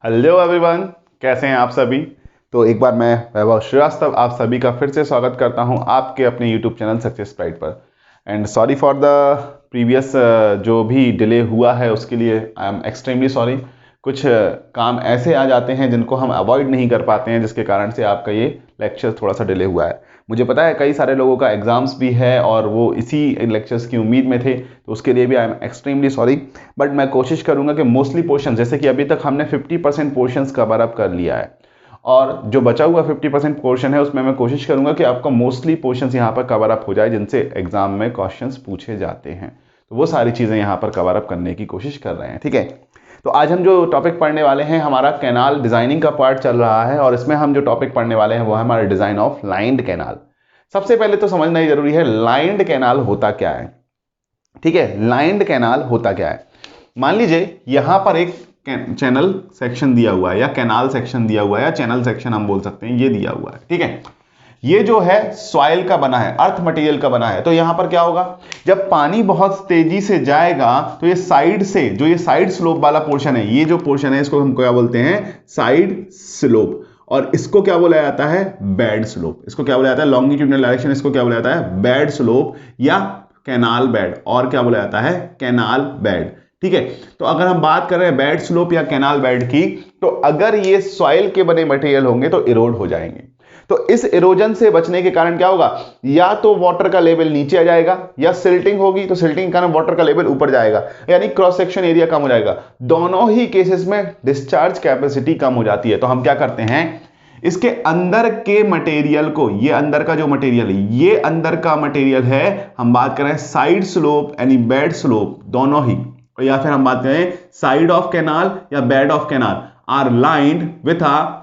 Hello everyone, कैसे हैं आप सभी। तो एक बार मैं वैभव श्रीवास्तव आप सभी का फिर से स्वागत करता हूं आपके अपने यूट्यूब चैनल सक्सेस प्राइड पर। And sorry for the previous जो भी डिले हुआ है उसके लिए आई एम एक्सट्रीमली सॉरी। कुछ काम ऐसे आ जाते हैं जिनको हम अवॉइड नहीं कर पाते हैं, जिसके कारण से आपका ये लेक्चर थोड़ा सा डिले हुआ है। मुझे पता है कई सारे लोगों का एग्जाम्स भी है और वो इसी लेक्चर्स की उम्मीद में थे, तो उसके लिए भी I am extremely sorry. But मैं कोशिश करूंगा कि मोस्टली पोर्शन, जैसे कि अभी तक हमने 50% पोर्शंस कवर अप कर लिया है और जो बचा हुआ 50% पोर्शन है उसमें मैं कोशिश करूंगा कि आपका मोस्टली पोर्शंस यहाँ पर कवर अप हो जाए जिनसे एग्जाम में क्वेश्चंस पूछे जाते हैं। तो वो सारी चीज़ें यहाँ पर कवर अप करने की कोशिश कर रहे हैं, ठीक है। तो आज हम जो टॉपिक पढ़ने वाले हैं, हमारा कैनाल डिजाइनिंग का पार्ट चल रहा है और इसमें हम जो टॉपिक पढ़ने वाले हैं वो है हमारा डिजाइन ऑफ लाइंड कैनाल। सबसे पहले तो समझना ही जरूरी है लाइंड कैनाल होता क्या है, ठीक है। लाइंड कैनाल होता क्या है, मान लीजिए यहां पर एक चैनल सेक्शन दिया हुआ है या कैनाल सेक्शन दिया हुआ है या चैनल सेक्शन हम बोल सकते हैं, ये दिया हुआ है, ठीक है। ये जो है सॉइल का बना है, अर्थ मटेरियल का बना है। तो यहां पर क्या होगा, जब पानी बहुत तेजी से जाएगा तो ये साइड से, जो ये साइड स्लोप वाला पोर्शन है, ये जो पोर्शन है इसको हम क्या बोलते हैं, साइड स्लोप। और इसको क्या बोला जाता है, बेड स्लोप। इसको क्या बोला जाता है, लॉन्गिट्यूडनल डायरेक्शन, इसको क्या बोला जाता है, बेड स्लोप या कैनाल बेड, और क्या बोला जाता है, कैनाल बेड, ठीक है। तो अगर हम बात कर रहे हैं बेड स्लोप या कैनाल बेड की, तो अगर ये सॉइल के बने मटेरियल होंगे तो इरोड हो जाएंगे। तो इस इरोजन से बचने के कारण क्या होगा, या तो वाटर का लेवल नीचे आ जाएगा या सिल्टिंग होगी, तो सिल्टिंग के कारण वाटर का लेवल ऊपर जाएगा, यानी क्रॉस सेक्शन एरिया कम हो जाएगा। दोनों ही केसेस में डिस्चार्ज कैपेसिटी कम हो जाती है। तो हम क्या करते हैं, इसके अंदर के मटेरियल को, ये अंदर का जो मटेरियल है, ये अंदर का मटेरियल है, हम बात करें साइड स्लोप यानी बेड स्लोप, दोनों ही, या फिर हम बात करें साइड ऑफ कैनाल या bed of canal, are lined with a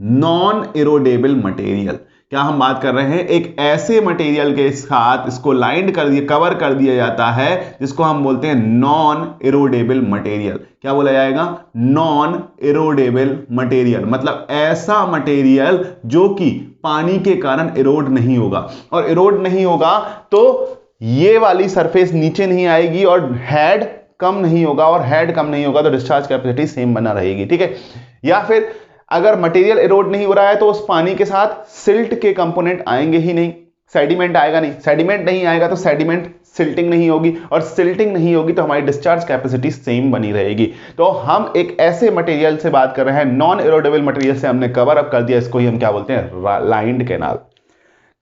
non erodible material. क्या हम बात कर रहे हैं, एक ऐसे मटेरियल के साथ इसको लाइंड कर दिया, कवर कर दिया जाता है जिसको हम बोलते हैं नॉन इरोडेबल मटेरियल। क्या बोला जाएगा, नॉन इरोडेबल मटेरियल, मतलब ऐसा मटेरियल जो कि पानी के कारण इरोड नहीं होगा। और इरोड नहीं होगा तो ये वाली सरफेस नीचे नहीं आएगी और हेड कम नहीं होगा, और हेड कम नहीं होगा तो डिस्चार्ज कैपेसिटी सेम बना रहेगी, ठीक है। या फिर अगर मटेरियल इरोड नहीं हो रहा है तो उस पानी के साथ सिल्ट के कंपोनेंट आएंगे ही नहीं, सेडिमेंट आएगा नहीं, सेडिमेंट नहीं आएगा तो सेडिमेंट सिल्टिंग नहीं होगी, और सिल्टिंग नहीं होगी तो हमारी डिस्चार्ज कैपेसिटी सेम बनी रहेगी। तो हम एक ऐसे मटेरियल से बात कर रहे हैं, नॉन इरोडेबल मटेरियल से हमने कवर अप कर दिया, इसको ही हम क्या बोलते हैं, लाइंड कैनाल।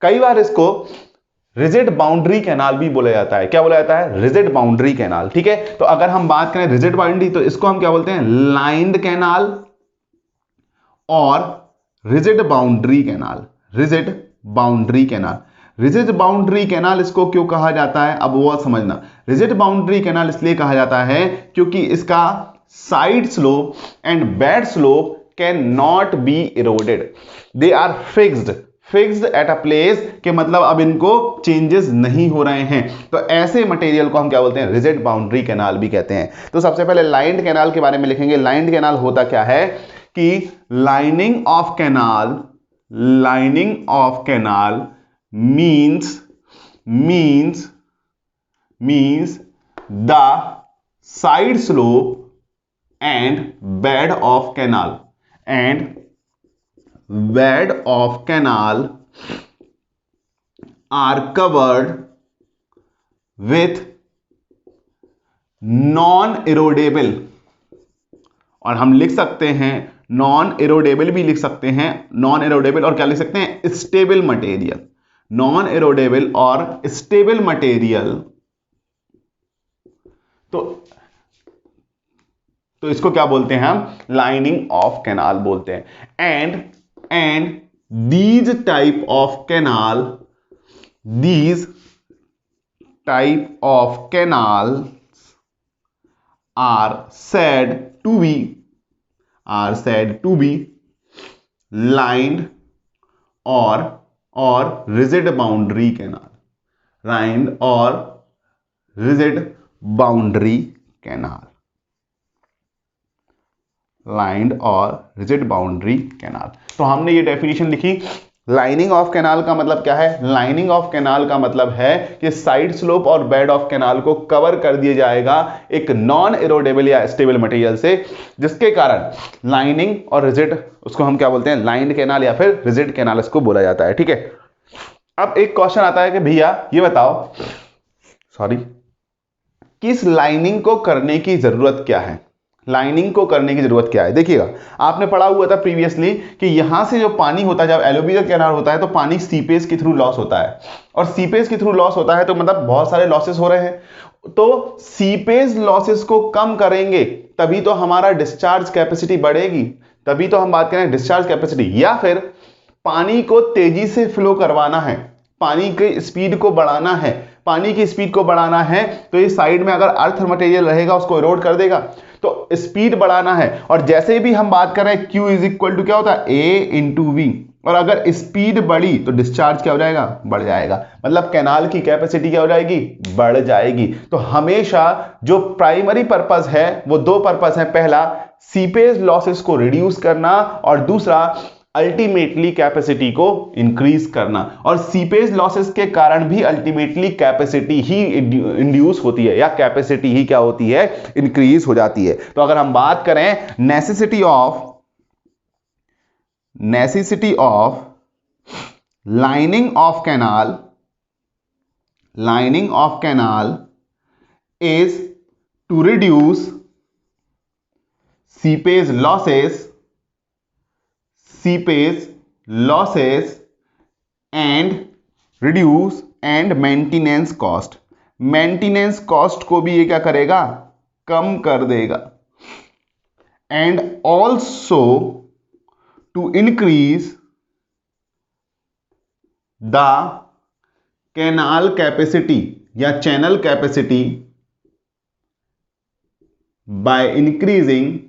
कई बार इसको रिजिड बाउंड्री कैनाल भी बोला जाता है। क्या बोला जाता है, रिजिड बाउंड्री कैनाल, ठीक है। तो अगर हम बात करें रिजिड बाउंड्री, तो इसको हम क्या बोलते हैं, लाइंड कैनाल और rigid boundary canal, rigid boundary canal. Rigid boundary canal इसको क्यों कहा जाता है, अब वो समझना। रिजिड बाउंड्री कैनाल इसलिए कहा जाता है क्योंकि इसका side slope and bed slope can not be eroded, they are fixed at a place, के मतलब अब इनको चेंजेस नहीं हो रहे हैं। तो ऐसे मटेरियल को हम क्या बोलते हैं, रिजिड बाउंड्री कैनाल भी कहते हैं। तो सबसे पहले लाइंड कैनाल के बारे में लिखेंगे। लाइंड कैनाल होता क्या है कि lining of canal, lining of canal means the side slope and bed of canal, and bed of canal are covered with non-erodable, और हम लिख सकते हैं नॉन इरोडेबल भी लिख सकते हैं, नॉन इरोडेबल, और क्या लिख सकते हैं, स्टेबल मटेरियल। नॉन इरोडेबल और स्टेबल मटेरियल, तो इसको क्या बोलते हैं हम, लाइनिंग ऑफ कैनाल बोलते हैं। And these type of canal, these type of canals are said to be lined or rigid boundary canal, lined or rigid boundary canal, lined और रिजिड बाउंड्री कैनाल। तो हमने ये डेफिनेशन लिखी, lining of canal का मतलब क्या है? Lining of canal का मतलब है कि साइड स्लोप और बेड ऑफ कैनाल को कवर कर दिया जाएगा एक नॉन इरोडेबल या स्टेबल मटेरियल से, जिसके कारण लाइनिंग और रिजिड, उसको हम क्या बोलते हैं? लाइंड कैनाल या फिर रिजिड कैनाल इसको बोला जाता है। ठीक है, अब एक क्वेश्चन आता है कि भैया ये बताओ, सॉरी, किस लाइनिंग को करने की जरूरत क्या है? लाइनिंग को करने की जरूरत क्या है? देखिएगा, आपने पढ़ा हुआ था प्रीवियसली कि यहां से जो पानी होता है, जब एलोवियल कैनाल होता है तो पानी सीपेज के थ्रू लॉस होता है, और सीपेज के थ्रू लॉस होता है तो मतलब बहुत सारे लॉसेस हो रहे हैं। तो सीपेज लॉसेस को कम करेंगे तभी तो हमारा डिस्चार्ज कैपेसिटी बढ़ेगी, तभी तो हम बात करें डिस्चार्ज कैपेसिटी। या फिर पानी को तेजी से फ्लो करवाना है, पानी की स्पीड को बढ़ाना है, पानी की स्पीड को बढ़ाना है तो ये साइड में अगर अर्थ मटेरियल रहेगा उसको इरोड कर देगा, तो स्पीड बढ़ाना है। और जैसे भी हम बात कर रहे हैं Q इज इक्वल टू क्या होता है? A इंटू वी, और अगर स्पीड बढ़ी तो डिस्चार्ज क्या हो जाएगा? बढ़ जाएगा, मतलब कैनाल की कैपेसिटी क्या हो जाएगी? बढ़ जाएगी। तो हमेशा जो प्राइमरी पर्पस है वो दो पर्पस है, पहला सीपेज लॉसेस को रिड्यूस करना और दूसरा अल्टीमेटली कैपेसिटी को इंक्रीज करना। और सीपेज लॉसेस के कारण भी अल्टीमेटली कैपेसिटी ही इंड्यूस होती है या कैपेसिटी ही क्या होती है? इंक्रीज हो जाती है। तो अगर हम बात करें necessity of lining of canal is to reduce seepage losses and reduce and maintenance cost। Maintenance cost को भी ये क्या करेगा? कम कर देगा। And also to increase the canal capacity या channel capacity by increasing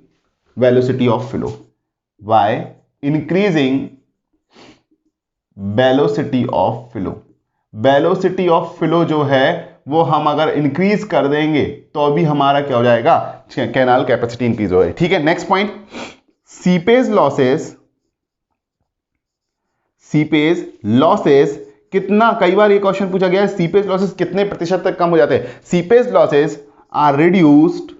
velocity of flow, velocity of flow जो है वो हम अगर इंक्रीज कर देंगे तो अभी हमारा क्या हो जाएगा? कैनाल कैपेसिटी इंक्रीज हो जाएगी। ठीक है, नेक्स्ट पॉइंट, सीपेज लॉसेस कितना, कई बार ये क्वेश्चन पूछा गया है, सीपेज लॉसेस कितने प्रतिशत तक कम हो जाते हैं? Seepage losses are reduced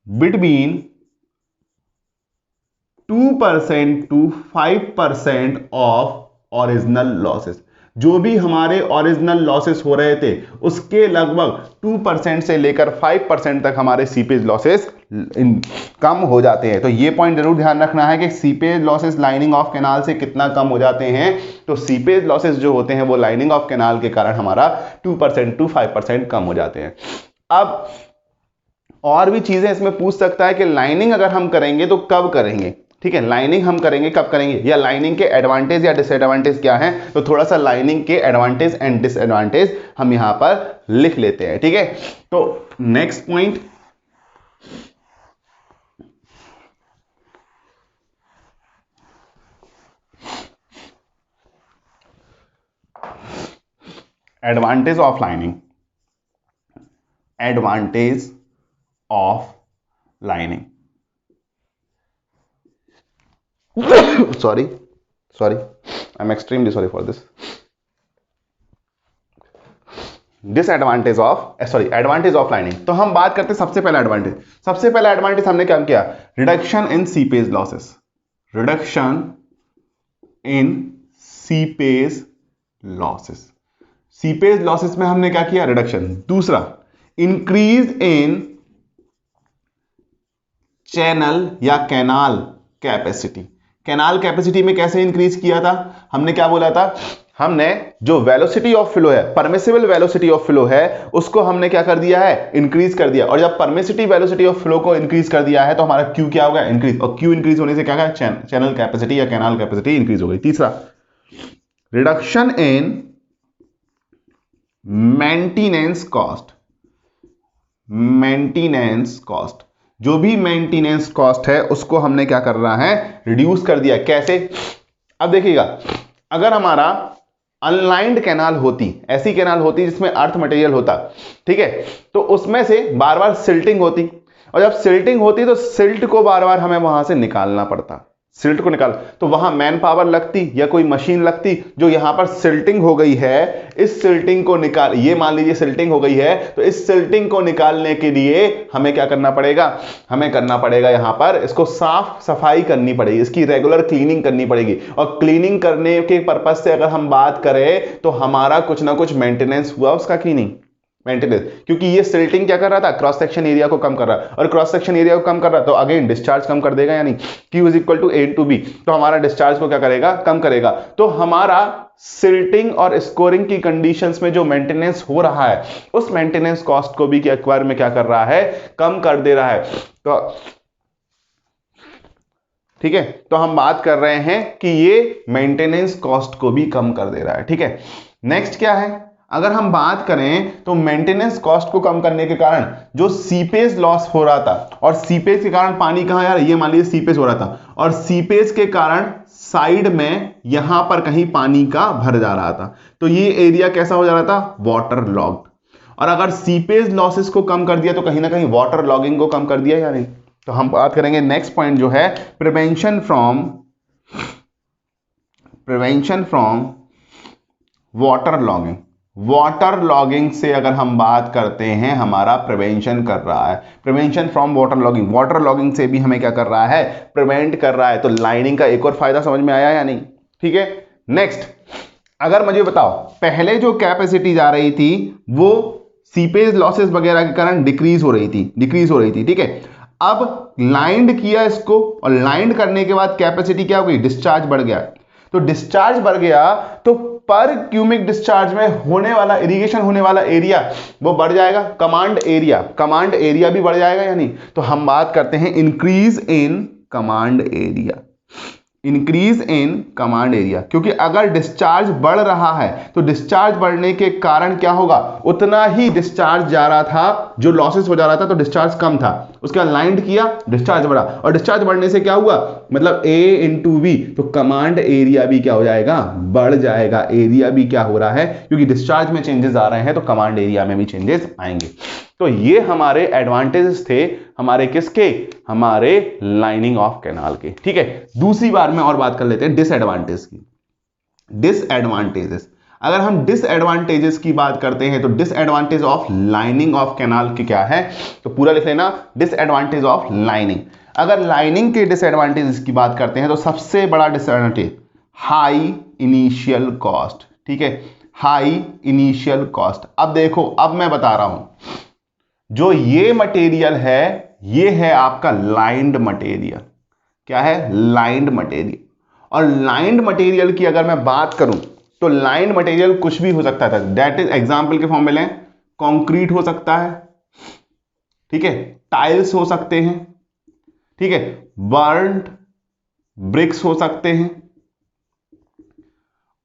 between 2% to 5% of original losses. जो भी हमारे ओरिजिनल लॉसेस हो रहे थे उसके लगभग 2% से लेकर 5% तक हमारे सीपेज लॉसेस कम हो जाते हैं। तो ये पॉइंट जरूर ध्यान रखना है कि seepage losses lining of canal से कितना कम हो जाते हैं। तो सीपेज लॉसेस जो होते हैं वो लाइनिंग ऑफ कैनाल के कारण हमारा 2% to 5% कम हो जाते हैं। अब और भी चीजें इसमें पूछ सकता है कि लाइनिंग अगर हम करेंगे तो कब करेंगे? ठीक है, लाइनिंग हम करेंगे कब करेंगे, या लाइनिंग के एडवांटेज या डिसएडवांटेज क्या है? तो थोड़ा सा लाइनिंग के एडवांटेज एंड डिसएडवांटेज हम यहां पर लिख लेते हैं। ठीक है, तो next point, advantage of lining, advantage of lining, sorry, I'm extremely sorry for this। Disadvantage of lining. तो हम बात करते हैं सबसे पहला एडवांटेज हमने क्या किया? Reduction in seepage losses, seepage losses में हमने क्या किया? रिडक्शन। दूसरा, इंक्रीज इन चैनल या कैनाल कैपेसिटी में कैसे इंक्रीज किया था? हमने क्या बोला था? हमने जो वेलोसिटी ऑफ फ्लो है, परमिसिबल वेलोसिटी ऑफ फ्लो है, उसको हमने क्या कर दिया है? इंक्रीज कर दिया। और जब परमिसिबल वेलोसिटी ऑफ फ्लो को इंक्रीज कर दिया है तो हमारा क्यू क्या होगा? इंक्रीज। और क्यू इंक्रीज होने से क्या है? चैनल कैपेसिटी या कैनाल कैपेसिटी इंक्रीज हो गई। तीसरा, रिडक्शन इन मेंटेनेंस कॉस्ट, जो भी मेंटेनेंस कॉस्ट है उसको हमने क्या कर रहा है? रिड्यूस कर दिया। कैसे? अब देखिएगा, अगर हमारा अनलाइंड कैनाल होती, ऐसी कैनाल होती जिसमें अर्थ मटेरियल होता, ठीक है, तो उसमें से बार बार सिल्टिंग होती, और जब सिल्टिंग होती तो सिल्ट को बार बार हमें वहां से निकालना पड़ता, सिल्ट को निकाल, तो वहां मैन पावर लगती या कोई मशीन लगती। जो यहां पर सिल्टिंग हो गई है, इस सिल्टिंग को निकाल, ये मान लीजिए सिल्टिंग हो गई है, तो इस सिल्टिंग को निकालने के लिए हमें क्या करना पड़ेगा, हमें करना पड़ेगा यहां पर इसको साफ सफाई करनी पड़ेगी, इसकी रेगुलर क्लीनिंग करनी पड़ेगी। और क्लीनिंग करने के पर्पज से अगर हम बात करें तो हमारा कुछ ना कुछ मेंटेनेंस हुआ उसका कि नहीं, मेंटेनेंस, क्योंकि ये सिल्टिंग क्या कर रहा था, क्रॉस सेक्शन एरिया को कम कर रहा है, और क्रॉस सेक्शन एरिया को कम कर रहा है तो अगेन डिस्चार्ज कम कर देगा, यानी Q is equal to A to B, तो हमारा डिस्चार्ज को क्या करेगा, कम करेगा। तो हमारा सिल्टिंग और स्कोरिंग की कंडीशंस में जो मेंटेनेंस हो रहा है, उस मेंटेनेंस कॉस्ट को भी एक बार में क्या कर रहा है, कम कर दे रहा है। तो ठीक है, तो हम बात कर रहे हैं कि ये मेंटेनेंस कॉस्ट को भी कम कर दे रहा है। ठीक है, नेक्स्ट क्या है, अगर हम बात करें तो मेंटेनेंस कॉस्ट को कम करने के कारण जो सीपेज लॉस हो रहा था, और सीपेज के कारण पानी कहां यार, ये मान लीजिए सीपेज हो रहा था, और सीपेज के कारण साइड में यहां पर कहीं पानी का भर जा रहा था, तो ये एरिया कैसा हो जा रहा था, वाटर लॉग्ड। और अगर सीपेज लॉसेस को कम कर दिया तो कहीं ना कहीं वाटर लॉगिंग को कम कर दिया या नहीं। तो हम बात करेंगे नेक्स्ट पॉइंट जो है prevention from water logging. Water logging से अगर हम बात करते हैं, हमारा प्रिवेंशन कर रहा है, prevention from water logging, water logging से भी हमें क्या कर रहा है, प्रिवेंट कर रहा है। तो लाइनिंग का एक और फायदा समझ में आया या नहीं। ठीक है, नेक्स्ट अगर मुझे बताओ, पहले जो कैपेसिटी जा रही थी वो सीपेज लॉसेस वगैरह के कारण डिक्रीज हो रही थी। ठीक है, अब लाइंड किया इसको, और लाइंड करने के बाद कैपेसिटी क्या हो गई, डिस्चार्ज बढ़ गया। तो डिस्चार्ज बढ़ गया तो पर क्यूबिक डिस्चार्ज में होने वाला, इरिगेशन होने वाला एरिया वो बढ़ जाएगा, कमांड एरिया भी बढ़ जाएगा या नहीं। तो हम बात करते हैं इंक्रीज इन कमांड एरिया, क्योंकि अगर डिस्चार्ज बढ़ रहा है तो डिस्चार्ज बढ़ने के कारण क्या होगा, उतना ही डिस्चार्ज जा रहा था, जो लॉसेस हो जा रहा था तो डिस्चार्ज कम था, उसके बाद लाइंड किया, डिस्चार्ज बढ़ा, और डिस्चार्ज बढ़ने से क्या हुआ, मतलब A इंटू V, तो कमांड एरिया भी क्या हो जाएगा, बढ़ जाएगा। एरिया भी क्या हो रहा है, क्योंकि डिस्चार्ज में चेंजेस आ रहे हैं तो कमांड एरिया में भी चेंजेस आएंगे। तो ये हमारे एडवांटेजेस थे, हमारे किसके, हमारे लाइनिंग ऑफ कैनाल के। ठीक है, दूसरी बार में और बात कर लेते हैं डिसएडवांटेज की। डिसएडवांटेजेस, अगर हम डिसएडवांटेजेस की बात करते हैं तो disadvantage of lining of canal की क्या है, तो पूरा लिख लेना, डिसएडवांटेज ऑफ लाइनिंग। अगर लाइनिंग के डिसएडवांटेजेस की बात करते हैं तो सबसे बड़ा डिसएडवांटेज हाई इनिशियल कॉस्ट। ठीक है, हाई इनिशियल कॉस्ट। अब देखो, अब मैं बता रहा हूं, जो ये मटेरियल है, ये है आपका लाइंड मटेरियल। क्या है, लाइंड मटेरियल। और लाइंड मटेरियल की अगर मैं बात करूं तो लाइंड मटेरियल कुछ भी हो सकता था, दैट इज एग्जांपल के फॉर्म में लें, कंक्रीट हो सकता है, ठीक है, टाइल्स हो सकते हैं, ठीक है, बर्न्ड ब्रिक्स हो सकते हैं,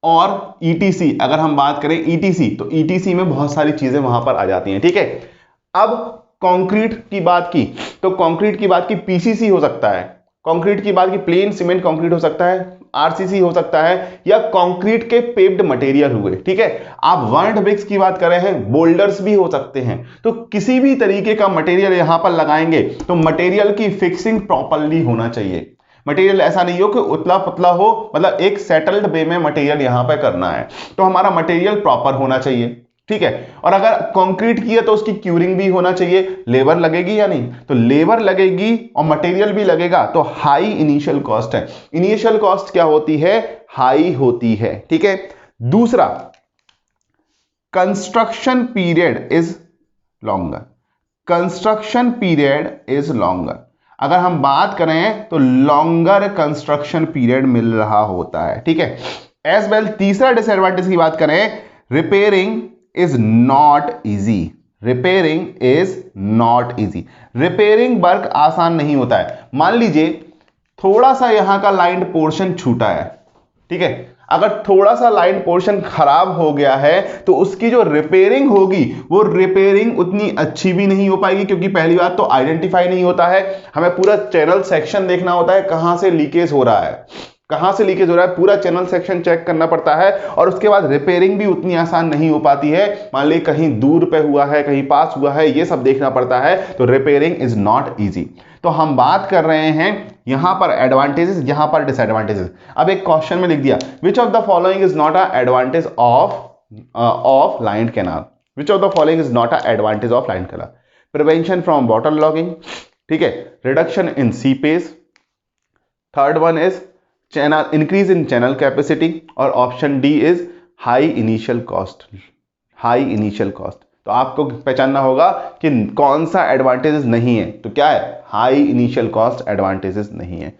और ईटीसी, अगर हम बात करें ईटीसी तो ईटीसी में बहुत सारी चीजें वहां पर आ जाती हैं। ठीक है, अब कंक्रीट की बात की तो कंक्रीट की बात की पीसीसी हो सकता है, कंक्रीट की बात की प्लेन सीमेंट कंक्रीट हो सकता है, आरसीसी हो सकता है, या कंक्रीट के पेव्ड मटेरियल हुए। ठीक है, आप बर्न्ड ब्रिक्स की बात कर रहे हैं, बोल्डर्स भी हो सकते हैं। तो किसी भी तरीके का मटेरियल यहां पर लगाएंगे तो मटेरियल की फिक्सिंग प्रॉपरली होना चाहिए। मटेरियल ऐसा नहीं हो कि उतला पतला हो, मतलब एक सेटल्ड वे में मटेरियल यहां पर करना है, तो हमारा मटेरियल प्रॉपर होना चाहिए। ठीक है, और अगर कंक्रीट की है तो उसकी क्यूरिंग भी होना चाहिए, लेबर लगेगी या नहीं, तो लेबर लगेगी और मटेरियल भी लगेगा, तो हाई इनिशियल कॉस्ट है। इनिशियल कॉस्ट क्या होती है, हाई होती है। ठीक है, दूसरा construction period is longer, construction period is longer. अगर हम बात करें तो लॉन्गर कंस्ट्रक्शन पीरियड मिल रहा होता है। ठीक है, एज वेल तीसरा डिसएडवांटेज की बात करें, repairing is not easy, repairing is not easy, repairing work आसान नहीं होता है। मान लीजिए थोड़ा सा यहां का लाइन पोर्शन छूटा है, ठीक है, अगर थोड़ा सा लाइन पोर्शन खराब हो गया है तो उसकी जो रिपेयरिंग होगी वो रिपेयरिंग उतनी अच्छी भी नहीं हो पाएगी, क्योंकि पहली बात तो आइडेंटिफाई नहीं होता है, हमें पूरा चैनल सेक्शन देखना होता है कहां से लीकेज हो रहा है। कहां से लीकेज हो रहा है, पूरा चैनल सेक्शन चेक करना पड़ता है, और उसके बाद रिपेयरिंग भी उतनी आसान नहीं हो पाती है। मान ली कहीं दूर पे हुआ है, कहीं पास हुआ है, ये सब देखना पड़ता है, तो रिपेयरिंग इज नॉट इजी। तो हम बात कर रहे हैं यहां पर एडवांटेजेस, यहां पर डिसएडवांटेजेस। अब एक क्वेश्चन में लिख दिया, which of the following is not a advantage of lined canal, which of the following is not a advantage of lined canal? Prevention from water logging, ठीक है, reduction in seepage, third one is channel increase in channel capacity, और option D is high initial cost, high initial cost. तो आपको पहचानना होगा कि कौन सा एडवांटेजेस नहीं है, तो क्या है, हाई इनिशियल कॉस्ट एडवांटेजेस नहीं है।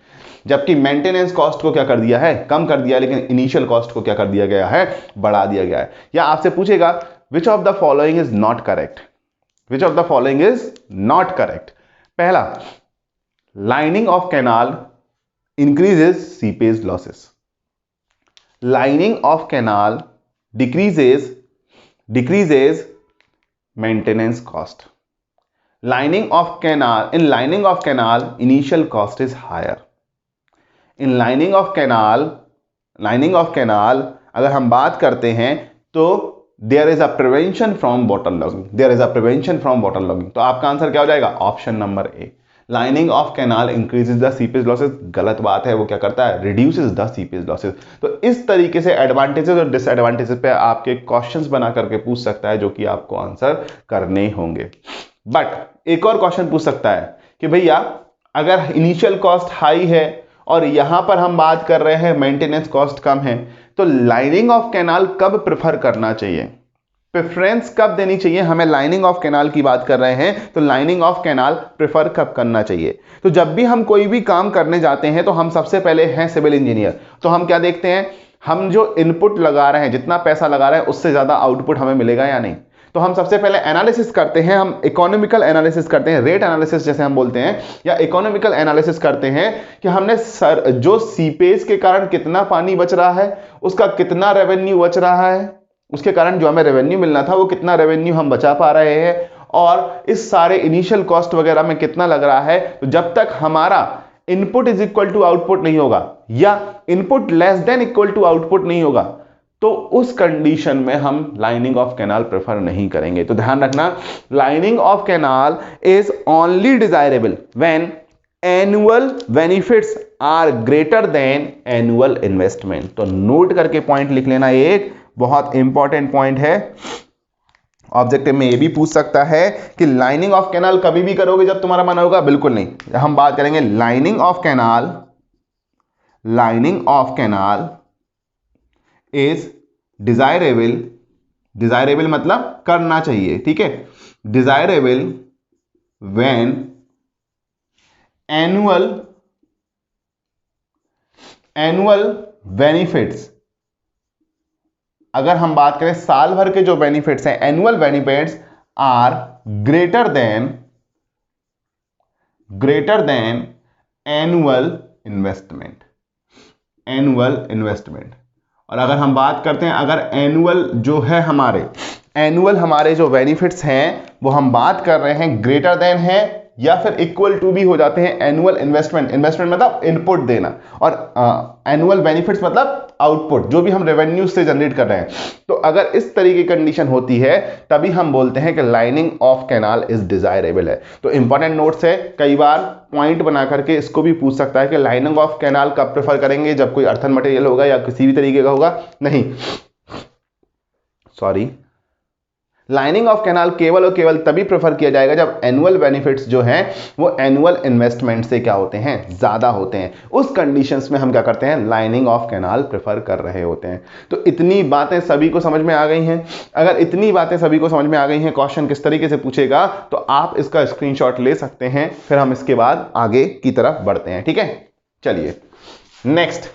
जबकि मेंटेनेंस कॉस्ट को क्या कर दिया है, कम कर दिया, लेकिन इनिशियल कॉस्ट को क्या कर दिया गया है, बढ़ा दिया गया है। या आपसे पूछेगा which of the following is not correct, which of the following is not correct? पहला, lining of canal increases seepage losses, lining of canal decreases maintenance cost, lining of canal, in lining of canal initial cost is higher, in lining of canal अगर हम बात करते हैं तो there is a prevention from water logging, there is a prevention from water logging। तो आपका answer क्या हो जाएगा, option number A, lining of canal increases the seepage losses. गलत बात है, वो क्या करता है, रिड्यूसेस द सीपेज लॉसेस। तो इस तरीके से एडवांटेजेस और डिसएडवांटेजेस पे आपके क्वेश्चंस बना करके पूछ सकता है, जो कि आपको आंसर करने होंगे। बट एक और क्वेश्चन पूछ सकता है कि भैया अगर इनिशियल कॉस्ट हाई है और यहां पर हम बात कर रहे हैं मेंटेनेंस कॉस्ट कम है, तो लाइनिंग ऑफ कैनाल कब प्रेफर करना चाहिए, प्रेफरेंस कब देनी चाहिए हमें? लाइनिंग ऑफ कैनाल की बात कर रहे हैं, तो लाइनिंग ऑफ कैनाल प्रेफर कब करना चाहिए? तो जब भी हम कोई भी काम करने जाते हैं तो हम सबसे पहले हैं सिविल इंजीनियर, तो हम क्या देखते हैं, हम जो इनपुट लगा रहे हैं, जितना पैसा लगा रहे हैं, उससे ज्यादा आउटपुट हमें मिलेगा या नहीं। तो हम सबसे पहले एनालिसिस करते हैं, हम इकोनॉमिकल एनालिसिस करते हैं, रेट एनालिसिस जैसे हम बोलते हैं, या इकोनॉमिकल एनालिसिस करते हैं कि हमने जो सीपेज के कारण कितना पानी बच रहा है, उसका कितना रेवेन्यू बच रहा है, उसके कारण जो हमें रेवेन्यू मिलना था वो कितना रेवेन्यू हम बचा पा रहे हैं, और इस सारे इनिशियल कॉस्ट वगैरह में कितना लग रहा है। तो जब तक हमारा input is equal to output नहीं होगा, या input less than equal to output नहीं होगा, तो उस कंडीशन में हम लाइनिंग ऑफ कैनाल प्रेफर नहीं करेंगे। तो ध्यान रखना, lining of canal is only desirable when annual benefits are greater than annual investment. तो नोट करके पॉइंट लिख लेना, एक बहुत इंपॉर्टेंट पॉइंट है, ऑब्जेक्टिव में ये भी पूछ सकता है कि लाइनिंग ऑफ कैनाल कभी भी करोगे जब तुम्हारा मन होगा, बिल्कुल नहीं। हम बात करेंगे lining of canal, lining of canal is desirable, desirable मतलब करना चाहिए, ठीक है, डिजायरेबल व्हेन एनुअल बेनिफिट्स, अगर हम बात करें साल भर के जो बेनिफिट्स हैं, annual benefits are greater than annual investment, annual investment. और अगर हम बात करते हैं, अगर एनुअल जो है हमारे जो बेनिफिट्स हैं वो हम बात कर रहे हैं ग्रेटर देन है या फिर इक्वल टू भी हो जाते हैं एनुअल इन्वेस्टमेंट, इन्वेस्टमेंट मतलब इनपुट देना, और एनुअल बेनिफिट्स मतलब आउटपुट, जो भी हम रेवेन्यू से जनरेट कर रहे हैं। तो अगर इस तरीके की कंडीशन होती है तभी हम बोलते हैं कि lining of canal is desirable है। तो इंपॉर्टेंट नोट्स है, कई बार पॉइंट बना करके इसको भी पूछ सकता है कि लाइनिंग ऑफ कैनाल कब प्रेफर करेंगे, जब कोई अर्थन मटेरियल होगा या किसी भी तरीके का होगा, नहीं सॉरी, लाइनिंग ऑफ कैनाल केवल और केवल तभी प्रेफर किया जाएगा जब एनुअल बेनिफिट्स जो हैं वो एनुअल इन्वेस्टमेंट से क्या होते हैं, ज्यादा होते हैं। उस कंडीशंस में हम क्या करते हैं, लाइनिंग ऑफ कैनाल प्रेफर कर रहे होते हैं। तो इतनी बातें सभी को समझ में आ गई हैं। अगर इतनी बातें सभी को समझ में आ गई हैं, क्वेश्चन किस तरीके से पूछेगा तो आप इसका स्क्रीनशॉट ले सकते हैं, फिर हम इसके बाद आगे की तरफ बढ़ते हैं, ठीक है। चलिए नेक्स्ट,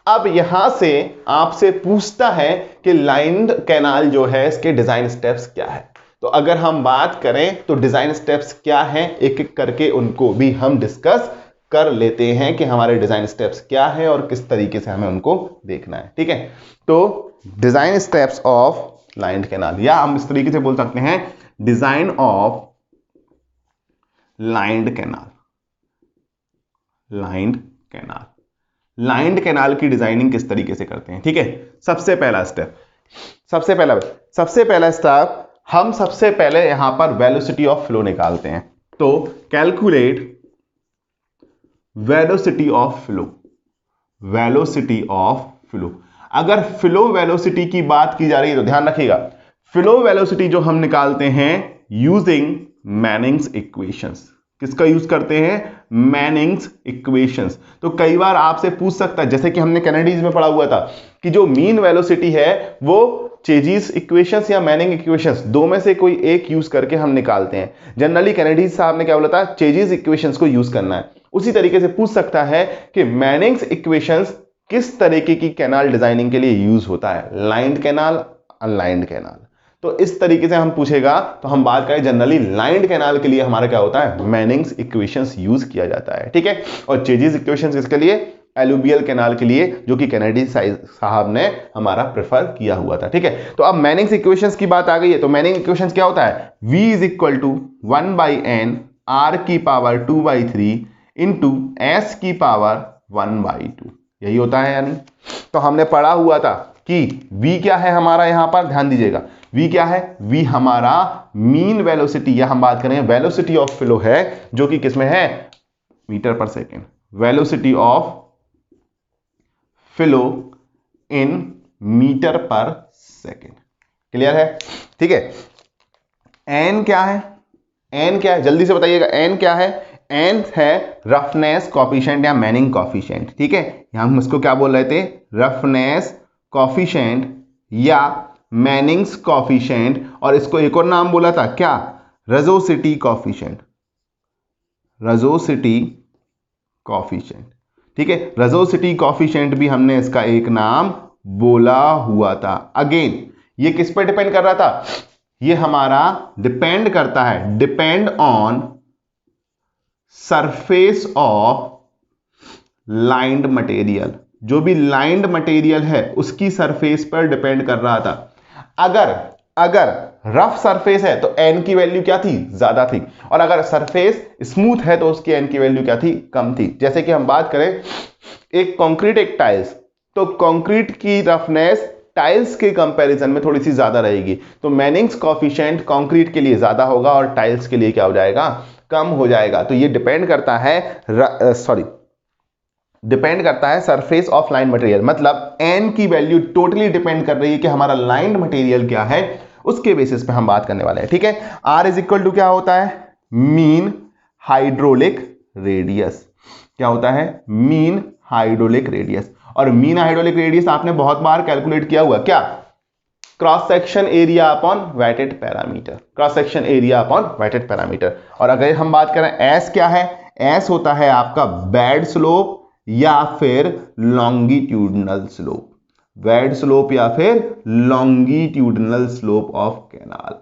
अब यहां से आपसे पूछता है कि लाइन्ड कैनाल जो है इसके डिजाइन स्टेप्स क्या है। तो अगर हम बात करें तो डिजाइन स्टेप्स क्या हैं, एक एक करके उनको भी हम डिस्कस कर लेते हैं कि हमारे डिजाइन स्टेप्स क्या है और किस तरीके से हमें उनको देखना है, ठीक है। तो design steps of lined canal, या हम इस तरीके से बोल सकते हैं design of lined canal, lined canal. Lined canal की डिजाइनिंग किस तरीके से करते हैं। ठीक है, सबसे पहला स्टेप हम सबसे पहले यहां पर वेलोसिटी ऑफ फ्लो निकालते हैं। तो कैलकुलेट वेलोसिटी ऑफ फ्लो। अगर फ्लो वेलोसिटी की बात की जा रही है तो ध्यान रखिएगा, फ्लो वेलोसिटी जो हम निकालते हैं यूजिंग मैनिंग्स इक्वेशंस। किसका यूज करते हैं? Manning's equations. तो कई बार आपसे पूछ सकता है, जैसे कि हमने कैनेडीज में पढ़ा हुआ था कि जो मीन वेलोसिटी है वो चेजिस इक्वेशंस या मैनिंग इक्वेशंस दो में से कोई एक यूज करके हम निकालते हैं। जनरली कैनेडीज साहब ने क्या बोला था? चेजिस इक्वेशंस को यूज करना है। उसी तरीके से पूछ सकता है कि मैनिंग्स इक्वेशंस किस तरीके की कैनाल डिजाइनिंग के लिए यूज होता है, लाइंड कैनाल, अनलाइंड कैनाल। तो इस तरीके से हम पूछेगा तो हम बात करें जनरली लाइंड कैनाल के लिए हमारा क्या होता है? मैनिंग्स इक्वेशंस यूज किया जाता है। ठीक है, और चेजिस इक्वेशंस किसके लिए? एलुवियल कैनाल के लिए, जो कि कैनेडी साहब ने हमारा प्रेफर किया हुआ था। ठीक है, तो अब मैनिंग्स इक्वेशंस की बात आ गई है। तो मैनिंग इक्वेशंस क्या होता है? v is equal to 1/n r की पावर 2/3 इंटू s की पावर 1/2, यही होता है यानी। तो हमने पढ़ा हुआ था कि v क्या है हमारा, यहां पर ध्यान दीजिएगा, v क्या है? v हमारा मीन वेलोसिटी, या हम बात करें वेलोसिटी ऑफ फ्लो है, जो कि किसमें है? Metre per second. Velocity of flow in metre per second. Clear है? ठीक है, n क्या है? n क्या है जल्दी से बताइएगा, n क्या है? n है रफनेस कॉफिशिएंट या मैनिंग कॉफिशिएंट। ठीक है, यहां हम इसको क्या बोल रहे थे? रफनेस कॉफिशिएंट या मैनिंग्स कॉफिशिएंट, और इसको एक और नाम बोला था क्या? रजोसिटी कॉफिशिएंट। रजोसिटी कॉफिशिएंट। ठीक है, रजोसिटी कॉफिशिएंट भी हमने इसका एक नाम बोला हुआ था। अगेन ये किस पर डिपेंड कर रहा था? ये हमारा डिपेंड करता है, depend on surface of lined material. जो भी लाइंड मटेरियल है उसकी सरफेस पर डिपेंड कर रहा था। अगर रफ सरफेस है तो n की वैल्यू क्या थी? ज्यादा थी, और अगर सरफेस स्मूथ है तो उसकी n की वैल्यू क्या थी? कम थी। जैसे कि हम बात करें एक कंक्रीट, एक टाइल्स, तो कंक्रीट की रफनेस टाइल्स के कंपैरिजन में थोड़ी सी ज्यादा रहेगी, तो मैनिंग्स कॉफिशिएंट कंक्रीट के लिए ज्यादा होगा और टाइल्स के लिए क्या हो जाएगा? कम हो जाएगा। तो ये डिपेंड करता है डिपेंड करता है सरफेस ऑफ लाइन मटेरियल, मतलब n की वैल्यू टोटली डिपेंड कर रही है कि हमारा लाइन मटेरियल क्या है, उसके बेसिस पे हम बात करने वाले हैं। ठीक है, r इज इक्वल टू क्या होता है? Mean hydraulic radius. क्या होता है? Mean hydraulic radius. और मीन हाइड्रोलिक रेडियस आपने बहुत बार कैलकुलेट किया हुआ, क्या? Cross section area upon wetted parameter. Cross section area upon wetted parameter. और अगर हम बात करें एस क्या है? एस होता है आपका बेड स्लोप या फिर लॉन्गिट्यूडनल स्लोप। बेड स्लोप या फिर longitudinal slope of canal.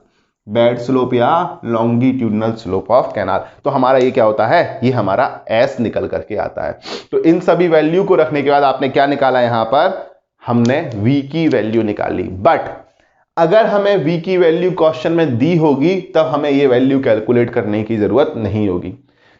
Bed slope या लॉन्गिट्यूडनल स्लोप ऑफ कैनाल। तो हमारा ये क्या होता है? ये हमारा एस निकल करके आता है। तो इन सभी वैल्यू को रखने के बाद आपने क्या निकाला? यहां पर हमने v की वैल्यू निकाली। बट अगर हमें v की वैल्यू क्वेश्चन में दी होगी तब हमें ये वैल्यू कैलकुलेट करने की जरूरत नहीं होगी।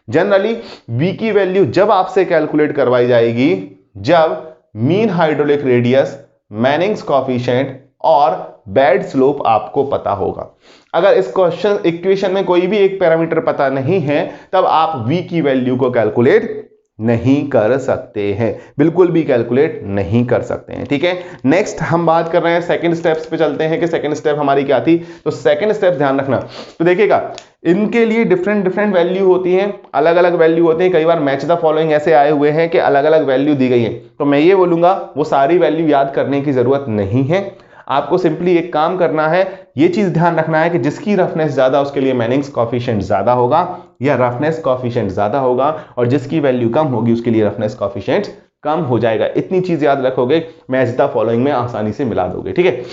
जनरली v की वैल्यू जब आपसे कैलकुलेट करवाई जाएगी जब mean hydraulic radius, Manning's coefficient और बेड स्लोप आपको पता होगा। अगर इस क्वेश्चन इक्वेशन में कोई भी एक पैरामीटर पता नहीं है तब आप v की वैल्यू को कैलकुलेट नहीं कर सकते हैं, बिल्कुल भी कैलकुलेट नहीं कर सकते हैं। ठीक है, नेक्स्ट हम बात कर रहे हैं सेकंड स्टेप्स पे चलते हैं कि सेकंड स्टेप हमारी क्या थी। तो सेकंड स्टेप ध्यान रखना, तो देखिएगा इनके लिए डिफरेंट डिफरेंट वैल्यू होती हैं, अलग अलग वैल्यू होती हैं। कई बार मैच द फॉलोइंग ऐसे आए हुए हैं कि अलग अलग वैल्यू दी गई है, तो मैं ये बोलूंगा वो सारी वैल्यू याद करने की जरूरत नहीं है। आपको सिंपली एक काम करना है, ये चीज ध्यान रखना है कि जिसकी रफनेस ज्यादा उसके लिए मैनिंग्स कॉफिशिएंट ज्यादा होगा या रफनेस कॉफिशिएंट ज्यादा होगा, और जिसकी वैल्यू कम होगी उसके लिए रफनेस कॉफिशिएंट कम हो जाएगा। इतनी चीज याद रखोगे, मैच द फॉलोइंग में आसानी से मिला दोगे। ठीक है,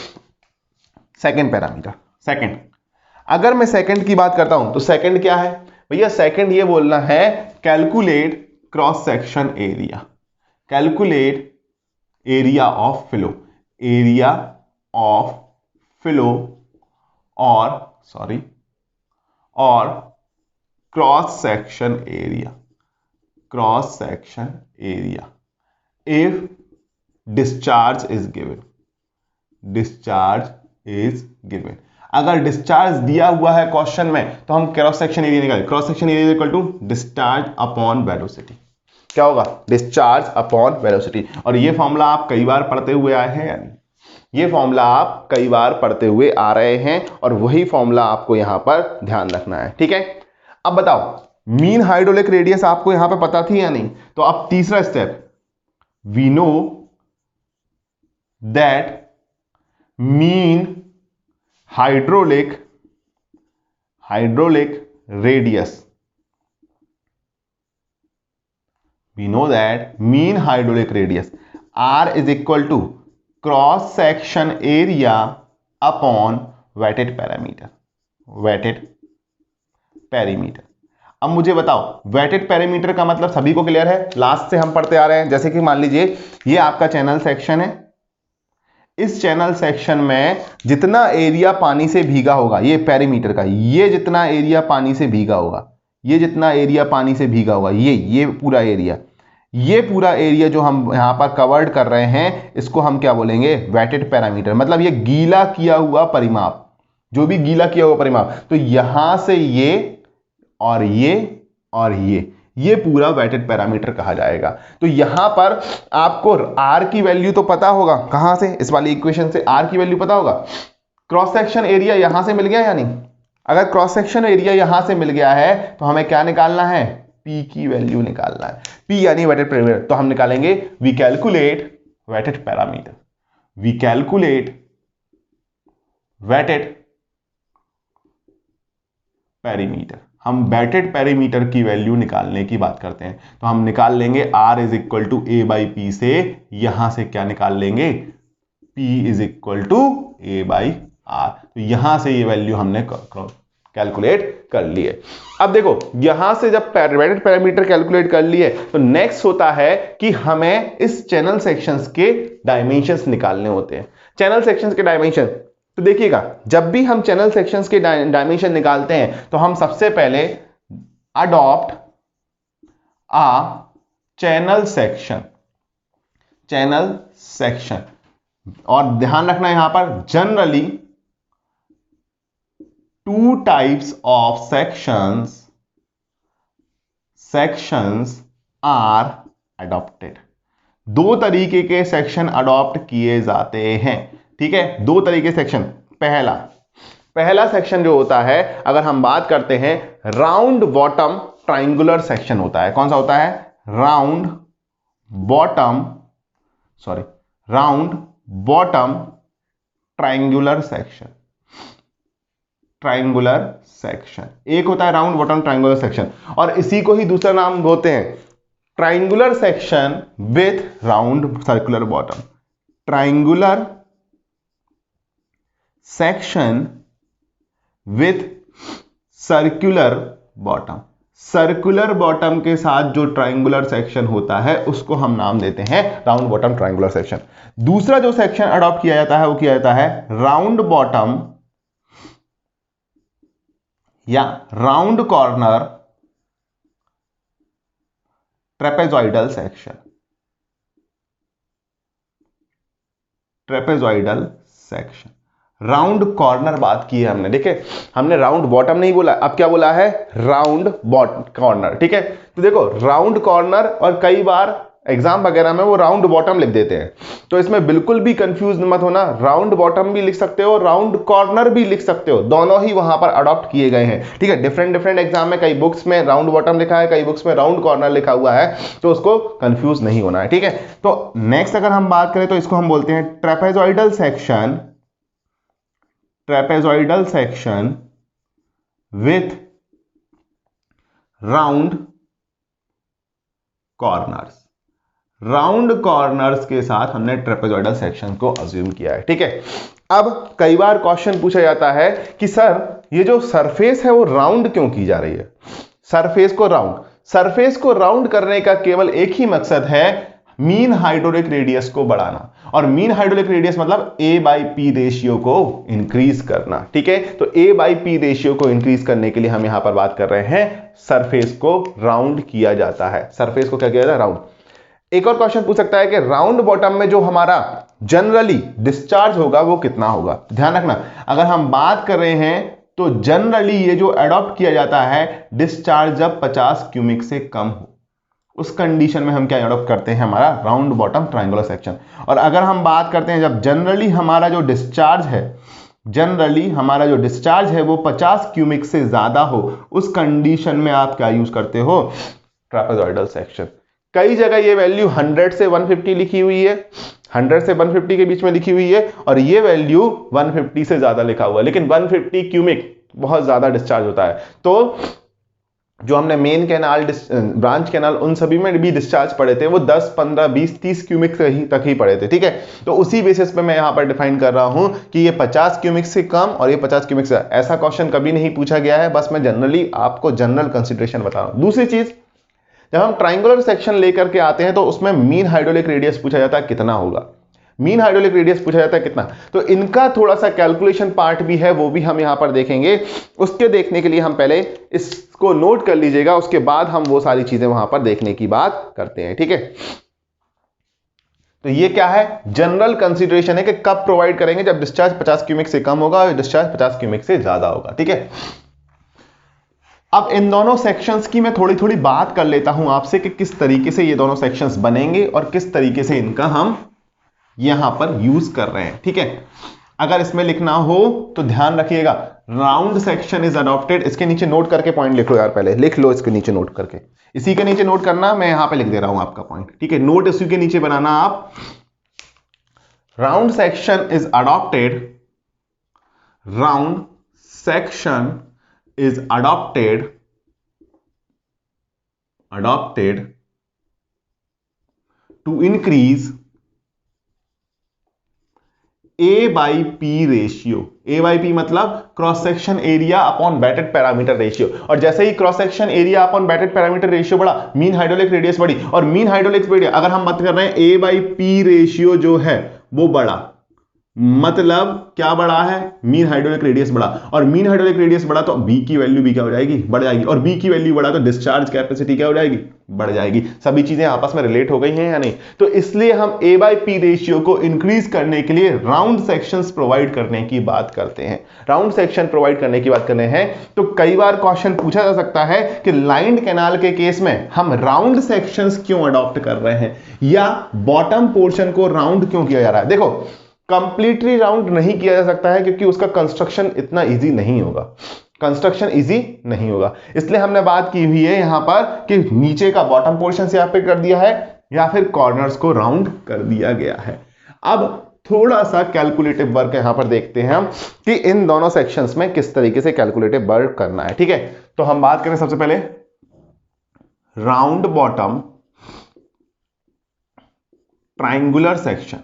सेकंड पैरामीटर, सेकंड, अगर मैं सेकंड की बात करता हूं तो सेकंड क्या है भैया? सेकंड ये बोलना है calculate cross section area. Calculate area of flow, area of flow और cross section area, cross section area if discharge is given, discharge is given. अगर डिस्चार्ज दिया हुआ है क्वेश्चन में तो हम क्रॉस सेक्शन एरिया निकालें। Cross section area equal to discharge upon velocity. क्या होगा? Discharge upon velocity. और ये फॉर्मूला आप कई बार पढ़ते हुए आए हैं, यानी ये फॉर्मूला आप कई बार पढ़ते हुए आ रहे हैं और वही फॉर्मूला आपको यहां पर ध्यान रखना है। ठीक है, अब बताओ मीन हाइड्रोलिक रेडियस आपको यहां पर पता थी या नहीं? तो अब तीसरा step, we know that mean hydraulic radius, we know that mean hydraulic radius R is equal to cross section area upon wetted perimeter, wetted perimeter। अब मुझे बताओ वेटेड पेरीमीटर का मतलब सभी को क्लियर है? लास्ट से हम पढ़ते आ रहे हैं। जैसे कि मान लीजिए ये आपका चैनल सेक्शन है, इस चैनल सेक्शन में जितना एरिया पानी से भीगा होगा, ये पेरीमीटर का, ये जितना एरिया पानी से भीगा होगा, ये जितना एरिया पानी से भीगा होगा, ये पूरा एरिया, ये पूरा एरिया जो हम यहां पर कवर्ड कर रहे हैं, इसको हम क्या बोलेंगे? Wetted parameter. मतलब ये गीला किया हुआ परिमाप, जो भी गीला किया हुआ परिमाप। तो यहां से ये और ये और ये पूरा वेटेड पैरामीटर कहा जाएगा। तो यहां पर आपको आर की वैल्यू तो पता होगा, कहां से? इस वाली इक्वेशन से आर की वैल्यू पता होगा। क्रॉस सेक्शन एरिया यहां से मिल गया या नहीं? अगर क्रॉस सेक्शन एरिया यहां से मिल गया है तो हमें क्या निकालना है? P की वैल्यू निकालना है। P यानी वेटेड पैरामीटर। तो हम निकालेंगे we calculate wetted parameter, we calculate wetted perimeter. हम वेटेड पेरीमीटर की वैल्यू निकालने की बात करते हैं। तो हम निकाल लेंगे R is equal to A by P से, यहां से क्या निकाल लेंगे? P is equal to A by R। तो यहां से ये वैल्यू हमने कैलकुलेट कर लिए। अब देखो यहां से जब वेटेड पैरामीटर कैलकुलेट कर लिए तो नेक्स्ट होता है कि हमें इस चैनल सेक्शंस के डायमेंशंस निकालने होते हैं। चैनल सेक्शंस के डायमेंशन, तो देखिएगा जब भी हम चैनल सेक्शंस के डायमेंशन निकालते हैं तो हम सबसे पहले अडॉप्ट आ चैनल सेक्शन, और ध्यान रखना यहां पर generally two types of sections are adopted। दो तरीके के सेक्शन अडॉप्ट किए जाते हैं। ठीक है, दो तरीके सेक्शन। पहला सेक्शन जो होता है, अगर हम बात करते हैं, राउंड बॉटम ट्राइंगुलर सेक्शन होता है। कौन सा होता है? Round bottom triangular section. एक होता है राउंड बॉटम ट्राइंगुलर सेक्शन, और इसी को ही दूसरा नाम बोलते हैं triangular section with round circular bottom. Triangular section with circular bottom. Circular bottom के साथ जो ट्राइंगुलर सेक्शन होता है उसको हम नाम देते हैं राउंड बॉटम ट्राइंगुलर सेक्शन। दूसरा जो सेक्शन अडॉप्ट किया जाता है वो किया जाता है राउंड बॉटम या round corner trapezoidal section. Round corner बात की है हमने, ठीक है, हमने राउंड बॉटम नहीं बोला, अब क्या बोला है? Round corner. ठीक है, तो देखो राउंड कॉर्नर, और कई बार एग्जाम वगैरह में वो राउंड बॉटम लिख देते हैं, तो इसमें बिल्कुल भी कंफ्यूज मत होना। राउंड बॉटम भी लिख सकते हो, राउंड कॉर्नर भी लिख सकते हो, दोनों ही वहां पर अडॉप्ट किए गए हैं। ठीक है, डिफरेंट एग्जाम में कई बुक्स में राउंड बॉटम लिखा है, कई बुक्स में राउंड कॉर्नर लिखा हुआ है, तो उसको कंफ्यूज नहीं होना है। ठीक है, तो नेक्स्ट अगर हम बात करें तो इसको हम बोलते हैं trapezoidal section with round corners. Round corners के साथ हमने ट्रेपेजॉइडल सेक्शन को अज्यूम किया है। ठीक है, अब कई बार क्वेश्चन पूछा जाता है कि सर ये जो सरफेस है वो राउंड क्यों की जा रही है? सरफेस को राउंड करने का केवल एक ही मकसद है, मीन हाइड्रोलिक रेडियस को बढ़ाना। और मीन हाइड्रोलिक रेडियस मतलब A बाई पी रेशियो को इंक्रीज करना। ठीक है, तो A बाई पी रेशियो को इंक्रीज करने के लिए हम यहां पर बात कर रहे हैं सरफेस को राउंड किया जाता है। सरफेस को क्या किया जाता है? राउंड। एक और क्वेश्चन पूछ सकता है कि राउंड बॉटम में जो हमारा जनरली डिस्चार्ज होगा वो कितना होगा। ध्यान रखना, अगर हम बात कर रहे हैं तो जनरली ये जो अडॉप्ट किया जाता है डिस्चार्ज जब 50 क्यूबिक से कम हो, उस कंडीशन में हम क्या अडॉप्ट करते हैं, हमारा राउंड बॉटम ट्रायंगुलर सेक्शन। और अगर हम बात करते हैं जब जनरली हमारा जो डिस्चार्ज है, जनरली हमारा जो डिस्चार्ज है वो 50 क्यूबिक से ज्यादा हो, उस कंडीशन में आप क्या यूज करते हो, ट्रापेजॉइडल सेक्शन। कई जगह ये वैल्यू 100 से 150 लिखी हुई है, 100 से 150 के बीच में लिखी हुई है, और ये वैल्यू 150 से ज्यादा लिखा हुआ है, लेकिन 150 क्यूबिक बहुत ज्यादा डिस्चार्ज होता है। तो जो हमने मेन कैनाल, ब्रांच कैनाल, उन सभी में भी डिस्चार्ज पड़े थे वो 10, 15, 20, 30 क्यूबिक तक ही पड़े थे। ठीक है, तो उसी बेसिस पे मैं यहां पर डिफाइन कर रहा हूं कि ये 50 क्यूबिक से कम और ये 50 क्यूबिक से, ऐसा क्वेश्चन कभी नहीं पूछा गया है, बस मैं जनरली आपको जनरल कंसिडरेशन बता रहा हूं। दूसरी चीज, जब हम ट्राइंगुलर सेक्शन लेकर के आते हैं तो उसमें मीन हाइड्रोलिक रेडियस पूछा जाता है कितना होगा, मीन हाइड्रोलिक रेडियस पूछा जाता है कितना, तो इनका थोड़ा सा कैलकुलेशन पार्ट भी है, वो भी हम यहां पर देखेंगे। उसके देखने के लिए हम पहले इसको नोट कर लीजिएगा, उसके बाद हम वो सारी चीजें वहां पर देखने की बात करते हैं। ठीक है, तो ये क्या है, जनरल कंसीडरेशन है कि कब प्रोवाइड करेंगे, जब डिस्चार्ज 50 क्यूबिक से कम होगा और डिस्चार्ज 50 क्यूबिक से ज्यादा होगा। ठीक है, अब इन दोनों सेक्शंस की मैं थोड़ी थोड़ी बात कर लेता हूं आपसे कि किस तरीके से ये दोनों सेक्शंस बनेंगे और किस तरीके से इनका हम यहां पर यूज कर रहे हैं। ठीक है, अगर इसमें लिखना हो तो ध्यान रखिएगा, राउंड सेक्शन इज अडॉप्टेड, इसके नीचे नोट करके पॉइंट लिख लो यार, पहले लिख लो इसके नीचे नोट करके, इसी के नीचे नोट करना, मैं यहां पे लिख दे रहा हूं आपका पॉइंट। ठीक है, नोट इसी के नीचे बनाना आप, round section is adopted, round section is adopted to increase A by P ratio. A by P मतलब cross section area upon wetted parameter ratio, और जैसे ही cross section area upon wetted parameter ratio बढ़ा, mean hydraulic radius बढ़ी, और mean hydraulic radius अगर हम बात कर रहे हैं A by P रेशियो जो है वो बढ़ा, मतलब क्या बढ़ा है, मीन हाइड्रोलिक रेडियस बढ़ा, और मीन हाइड्रोलिक रेडियस बढ़ा तो बी की वैल्यू भी क्या हो जाएगी, बढ़ जाएगी, और बी की वैल्यू बढ़ा तो डिस्चार्ज कैपेसिटी क्या हो जाएगी, बढ़ जाएगी। सभी चीजें आपस में रिलेट हो गई हैं या नहीं, तो इसलिए हम ए बाई पी रेशियो को इंक्रीज करने के लिए राउंड सेक्शंस प्रोवाइड करने की बात करते हैं। राउंड सेक्शन प्रोवाइड करने की बात करते हैं तो कई बार क्वेश्चन पूछा जा सकता है कि लाइंड कैनाल के केस में हम राउंड सेक्शंस क्यों अडॉप्ट कर रहे हैं, या बॉटम पोर्शन को राउंड क्यों किया जा रहा है। देखो, कंप्लीटली राउंड नहीं किया जा सकता है क्योंकि उसका कंस्ट्रक्शन इतना इजी नहीं होगा, कंस्ट्रक्शन इजी नहीं होगा, इसलिए हमने बात की हुई है यहां पर कि नीचे का बॉटम पोर्शन से यहां पे कर दिया है या फिर कॉर्नर्स को राउंड कर दिया गया है। अब थोड़ा सा कैलकुलेटिव वर्क यहां पर देखते हैं हम कि इन दोनों सेक्शंस में किस तरीके से कैलकुलेटिव वर्क करना है। ठीक है, तो हम बात करें सबसे पहले राउंड बॉटम ट्राइंगुलर सेक्शन।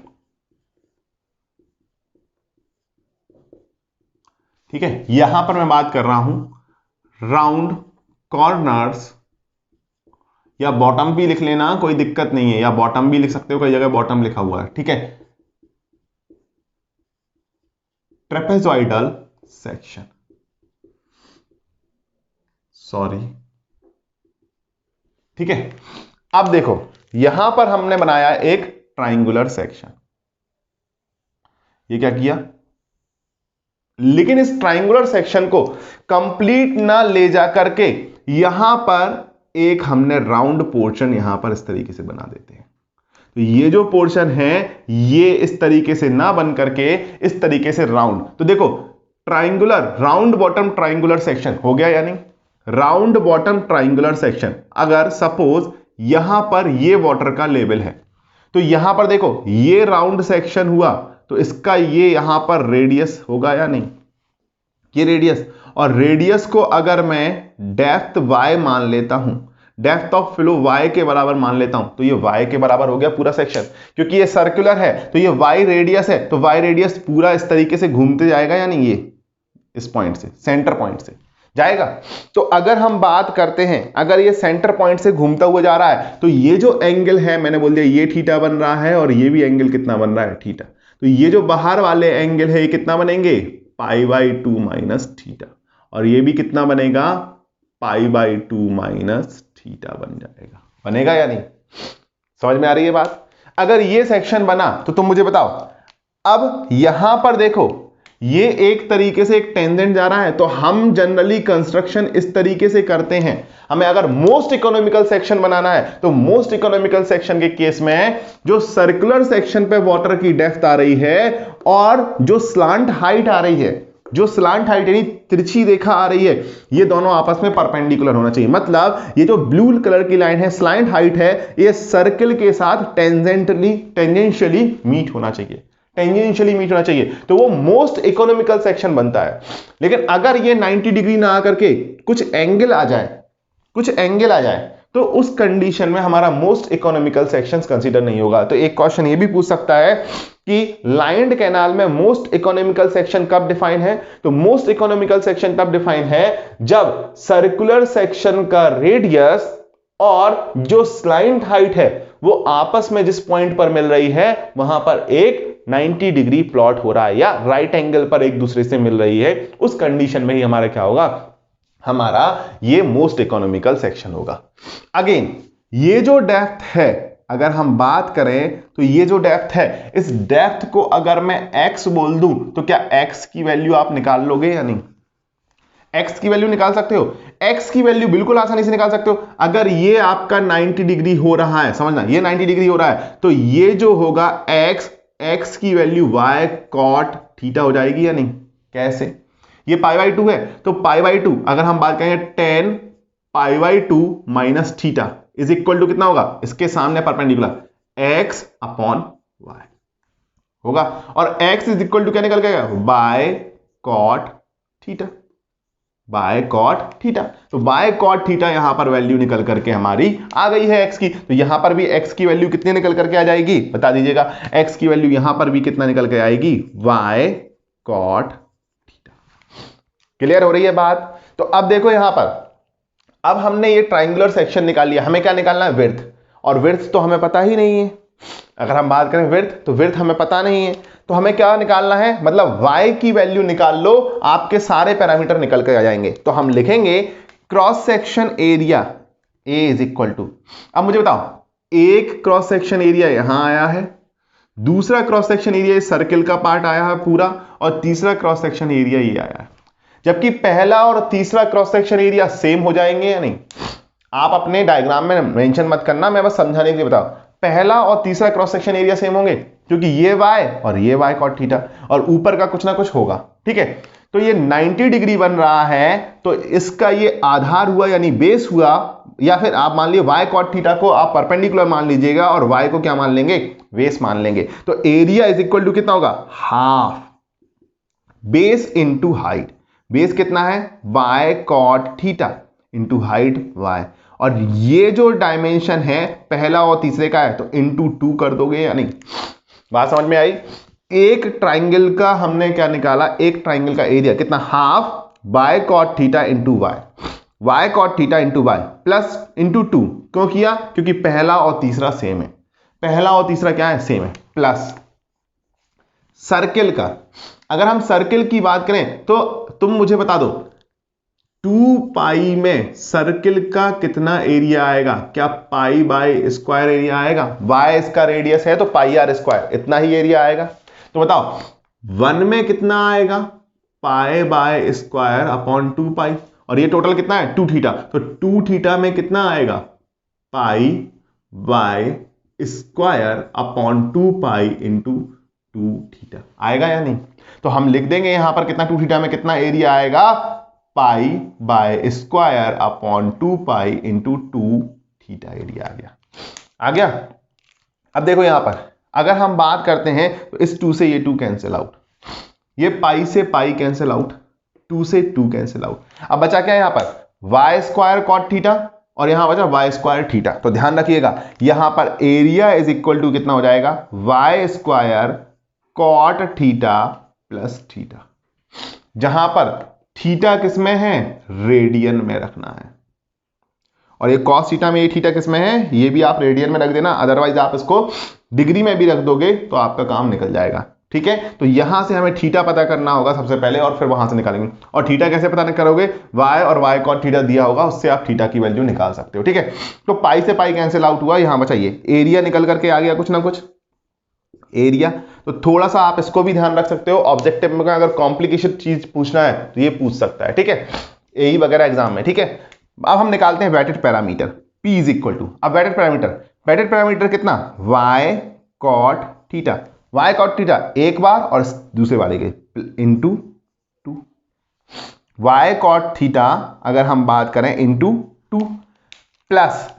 ठीक है, यहां पर मैं बात कर रहा हूं राउंड कॉर्नर्स, या बॉटम भी लिख लेना कोई दिक्कत नहीं है, या बॉटम भी लिख सकते हो, कई जगह बॉटम लिखा हुआ है। ठीक है, ट्रेपेजॉइडल सेक्शन, सॉरी। ठीक है, अब देखो यहां पर हमने बनाया एक ट्राइंगुलर सेक्शन, ये क्या किया, लेकिन इस ट्राइंगुलर सेक्शन को कंप्लीट ना ले जा करके यहां पर एक हमने राउंड पोर्शन यहां पर इस तरीके से बना देते हैं। तो ये जो पोर्शन है ये इस तरीके से ना बन करके इस तरीके से राउंड, तो देखो triangular round bottom triangular section हो गया, यानी राउंड बॉटम ट्राइंगुलर सेक्शन। अगर सपोज यहां पर ये वाटर का लेवल है तो यहां पर देखो ये राउंड सेक्शन हुआ तो इसका ये यहां पर रेडियस होगा या नहीं, ये रेडियस, और रेडियस को अगर मैं डेप्थ y मान लेता हूं, डेप्थ ऑफ फ्लो y के बराबर मान लेता हूं, तो ये y के बराबर हो गया पूरा सेक्शन, क्योंकि ये सर्कुलर है तो ये y रेडियस है, तो y रेडियस पूरा इस तरीके से घूमते जाएगा या नहीं, ये इस पॉइंट से, सेंटर पॉइंट से जाएगा। तो अगर हम बात करते हैं, अगर ये सेंटर पॉइंट से घूमता हुआ जा रहा है तो ये जो एंगल है मैंने बोल दिया ये थीटा बन रहा है, और ये भी एंगल कितना बन रहा है, थीटा। तो ये जो बाहर वाले एंगल है ये कितना बनेंगे, पाई बाई 2 माइनस थीटा, और ये भी कितना बनेगा, पाई बाई 2 माइनस थीटा बन जाएगा, बनेगा या नहीं, समझ में आ रही है बात? अगर ये सेक्शन बना तो तुम मुझे बताओ, अब यहां पर देखो ये एक तरीके से एक टेंजेंट जा रहा है, तो हम जनरली कंस्ट्रक्शन इस तरीके से करते हैं। हमें अगर मोस्ट इकोनॉमिकल सेक्शन बनाना है तो मोस्ट इकोनॉमिकल सेक्शन के केस में जो सर्कुलर सेक्शन पे वाटर की डेप्थ आ रही है और जो स्लांट हाइट आ रही है, जो स्लांट हाइट यानी तिरछी रेखा आ रही है, ये दोनों आपस में परपेंडिकुलर होना चाहिए। मतलब ये जो ब्लू कलर की लाइन है स्लांट हाइट है, ये सर्कल के साथ टेंजेंशियली मीट होना चाहिए, टेंजेंशियली मीट होना चाहिए, तो वो मोस्ट इकोनॉमिकल सेक्शन बनता है। लेकिन अगर ये 90 डिग्री ना आकर के कुछ एंगल आ जाए, कुछ एंगल आ जाए, तो उस कंडीशन में हमारा मोस्ट इकोनॉमिकल सेक्शंस कंसीडर नहीं होगा। तो एक क्वेश्चन ये भी पूछ सकता है कि लाइन्ड कैनाल में मोस्ट इकोनॉमिकल सेक्शन कब डिफाइन है? तो मोस्ट इकोनॉमिकल सेक्शन तब डिफाइन है जब सर्कुलर सेक्शन का रेडियस और जो स्लाइंट हाइट है वो आपस में जिस पॉइंट पर मिल रही है वहां पर एक 90 डिग्री प्लॉट हो रहा है या राइट एंगल पर एक दूसरे से मिल रही है। उस कंडीशन में ही हमारा क्या होगा? हमारा ये मोस्ट इकोनॉमिकल सेक्शन होगा। अगेन ये जो डेप्थ है, अगर हम बात करें तो ये जो डेप्थ है, इस डेप्थ को अगर मैं x बोल दूं तो क्या x की वैल्यू आप निकाल लोगे या नहीं? x की वैल्यू निकाल सकते हो? x की वैल्यू बिल्कुल आसानी से निकाल सकते हो। अगर ये आपका 90 डिग्री हो रहा है, समझना ये 90 डिग्री हो रहा है, तो ये जो होगा x की वैल्यू y cot थीटा हो जाएगी या नहीं? कैसे? ये π/2 है, तो π/2 अगर हम बात करेंगे 10 π/2 minus theta is equal to कितना होगा? इसके सामने परपेंडिकुलर x अपॉन y होगा, और x इज इक्वल टू क्या निकल गया? By cot theta, by cot theta. तो बाय कॉट थीटा यहां पर वैल्यू निकल करके हमारी आ गई है x की। तो यहां पर भी x की वैल्यू कितनी निकल करके आ जाएगी? बता दीजिएगा। x की वैल्यू यहां पर भी कितना निकल के आएगी? Bye cot theta. क्लियर हो रही है बात? तो अब देखो यहां पर, अब हमने ये ट्राइंगुलर सेक्शन निकाल लिया, हमें क्या निकालना है? विड्थ, और विड्थ तो हमें पता ही नहीं है। अगर हम बात करें विड्थ, तो विड्थ हमें पता नहीं है, तो हमें क्या निकालना है? मतलब y की वैल्यू निकाल लो, आपके सारे पैरामीटर निकल के आ जाएंगे। तो हम लिखेंगे cross section area A is equal to, अब मुझे बताओ, एक क्रॉस सेक्शन एरिया यहां आया है, दूसरा क्रॉस सेक्शन एरिया सर्किल का पार्ट आया है पूरा, और तीसरा क्रॉस सेक्शन एरिया ये आया है। जबकि पहला और तीसरा क्रॉस सेक्शन एरिया सेम हो जाएंगे या नहीं? आप अपने डायग्राम में मेंशन मत करना, मैं बस समझाने के लिए बताऊं। पहला और तीसरा क्रॉस सेक्शन एरिया सेम होंगे क्योंकि ये y और ये y cot थीटा, और ऊपर का कुछ ना कुछ होगा, ठीक है। तो ये 90 डिग्री बन रहा है, तो इसका ये आधार हुआ यानी बेस हुआ, या फिर आप मान लीजिए y cot थीटा को आप परपेंडिकुलर मान लीजिएगा और y को क्या मान लेंगे? बेस मान लेंगे। तो एरिया इज इक्वल टू कितना होगा? Half base into height. Base कितना है? y cot theta into height y, और ये जो डायमेंशन है पहला और तीसरे का है, तो इंटू 2 कर दोगे या नहीं? बात समझ में आई? एक ट्राइंगल का हमने क्या निकाला? एक ट्राइंगल का एरिया कितना? Half y cot theta into y cot theta into y plus into 2। क्यों किया? क्योंकि पहला और तीसरा सेम है, पहला और तीसरा क्या है? सेम है। प्लस सर्किल का, अगर हम सर्किल की बात करें तो तुम मुझे बता दो 2 पाई में सर्किल का कितना एरिया आएगा? क्या पाई बाय स्क्वायर एरिया आएगा? y इसका रेडियस है तो पाई आर स्क्वायर, इतना ही एरिया आएगा। तो बताओ 1 में कितना आएगा? पाई बाय स्क्वायर अपॉन 2 पाई, और ये टोटल कितना है? 2 थीटा, तो 2 थीटा में कितना आएगा? Pi by square upon 2 pi into 2 theta आएगा या नहीं? तो हम लिख देंगे यहां पर कितना? 2 थीटा में कितना एरिया आएगा? Pi by square upon 2 pi into 2 theta area आ गया। आ गया? अब देखो यहां पर अगर हम बात करते हैं तो इस 2 से ये 2 कैंसिल आउट, ये पाई से पाई कैंसिल आउट, 2 से 2 कैंसिल आउट। अब बचा क्या यहां पर? वाई स्क्वायर कॉट थीटा, और यहां बचा वाई स्क्वायर थीटा। तो ध्यान रखिएगा यहां पर एरिया इज इक्वल टू कितना हो जाएगा? Y square cot theta plus theta, जहां पर थीटा किसमें है? रेडियन में रखना है, और ये कॉस थीटा में ये थीटा किसमें है? ये भी आप रेडियन में रख देना, अदरवाइज आप इसको डिग्री में भी रख दोगे तो आपका काम निकल जाएगा, ठीक है। तो यहां से हमें थीटा पता करना होगा सबसे पहले और फिर वहां से निकालेंगे। और थीटा कैसे पता करोगे, y और y cot थीटा दिया होगा, उससे आप थीटा की वैल्यू निकाल सकते हो। ठीक है, तो पाई से पाई कैंसिल आउट हुआ, यहां बचाइए एरिया निकल करके आ गया कुछ ना कुछ एरिया। तो थोड़ा सा आप इसको भी ध्यान रख सकते हो, ऑब्जेक्टिव में अगर कॉम्प्लिकेशन चीज पूछना है तो ये पूछ सकता है। ठीक है, यही वगैरह एग्जाम में। ठीक है, अब हम निकालते हैं wetted parameter P is equal to, अब वेटेड पैरामीटर कितना, y cot theta, y cot theta एक बार और दूसरे वाले के इंटू 2, y cot थीटा अगर हम बात करें इंटू 2 प्लस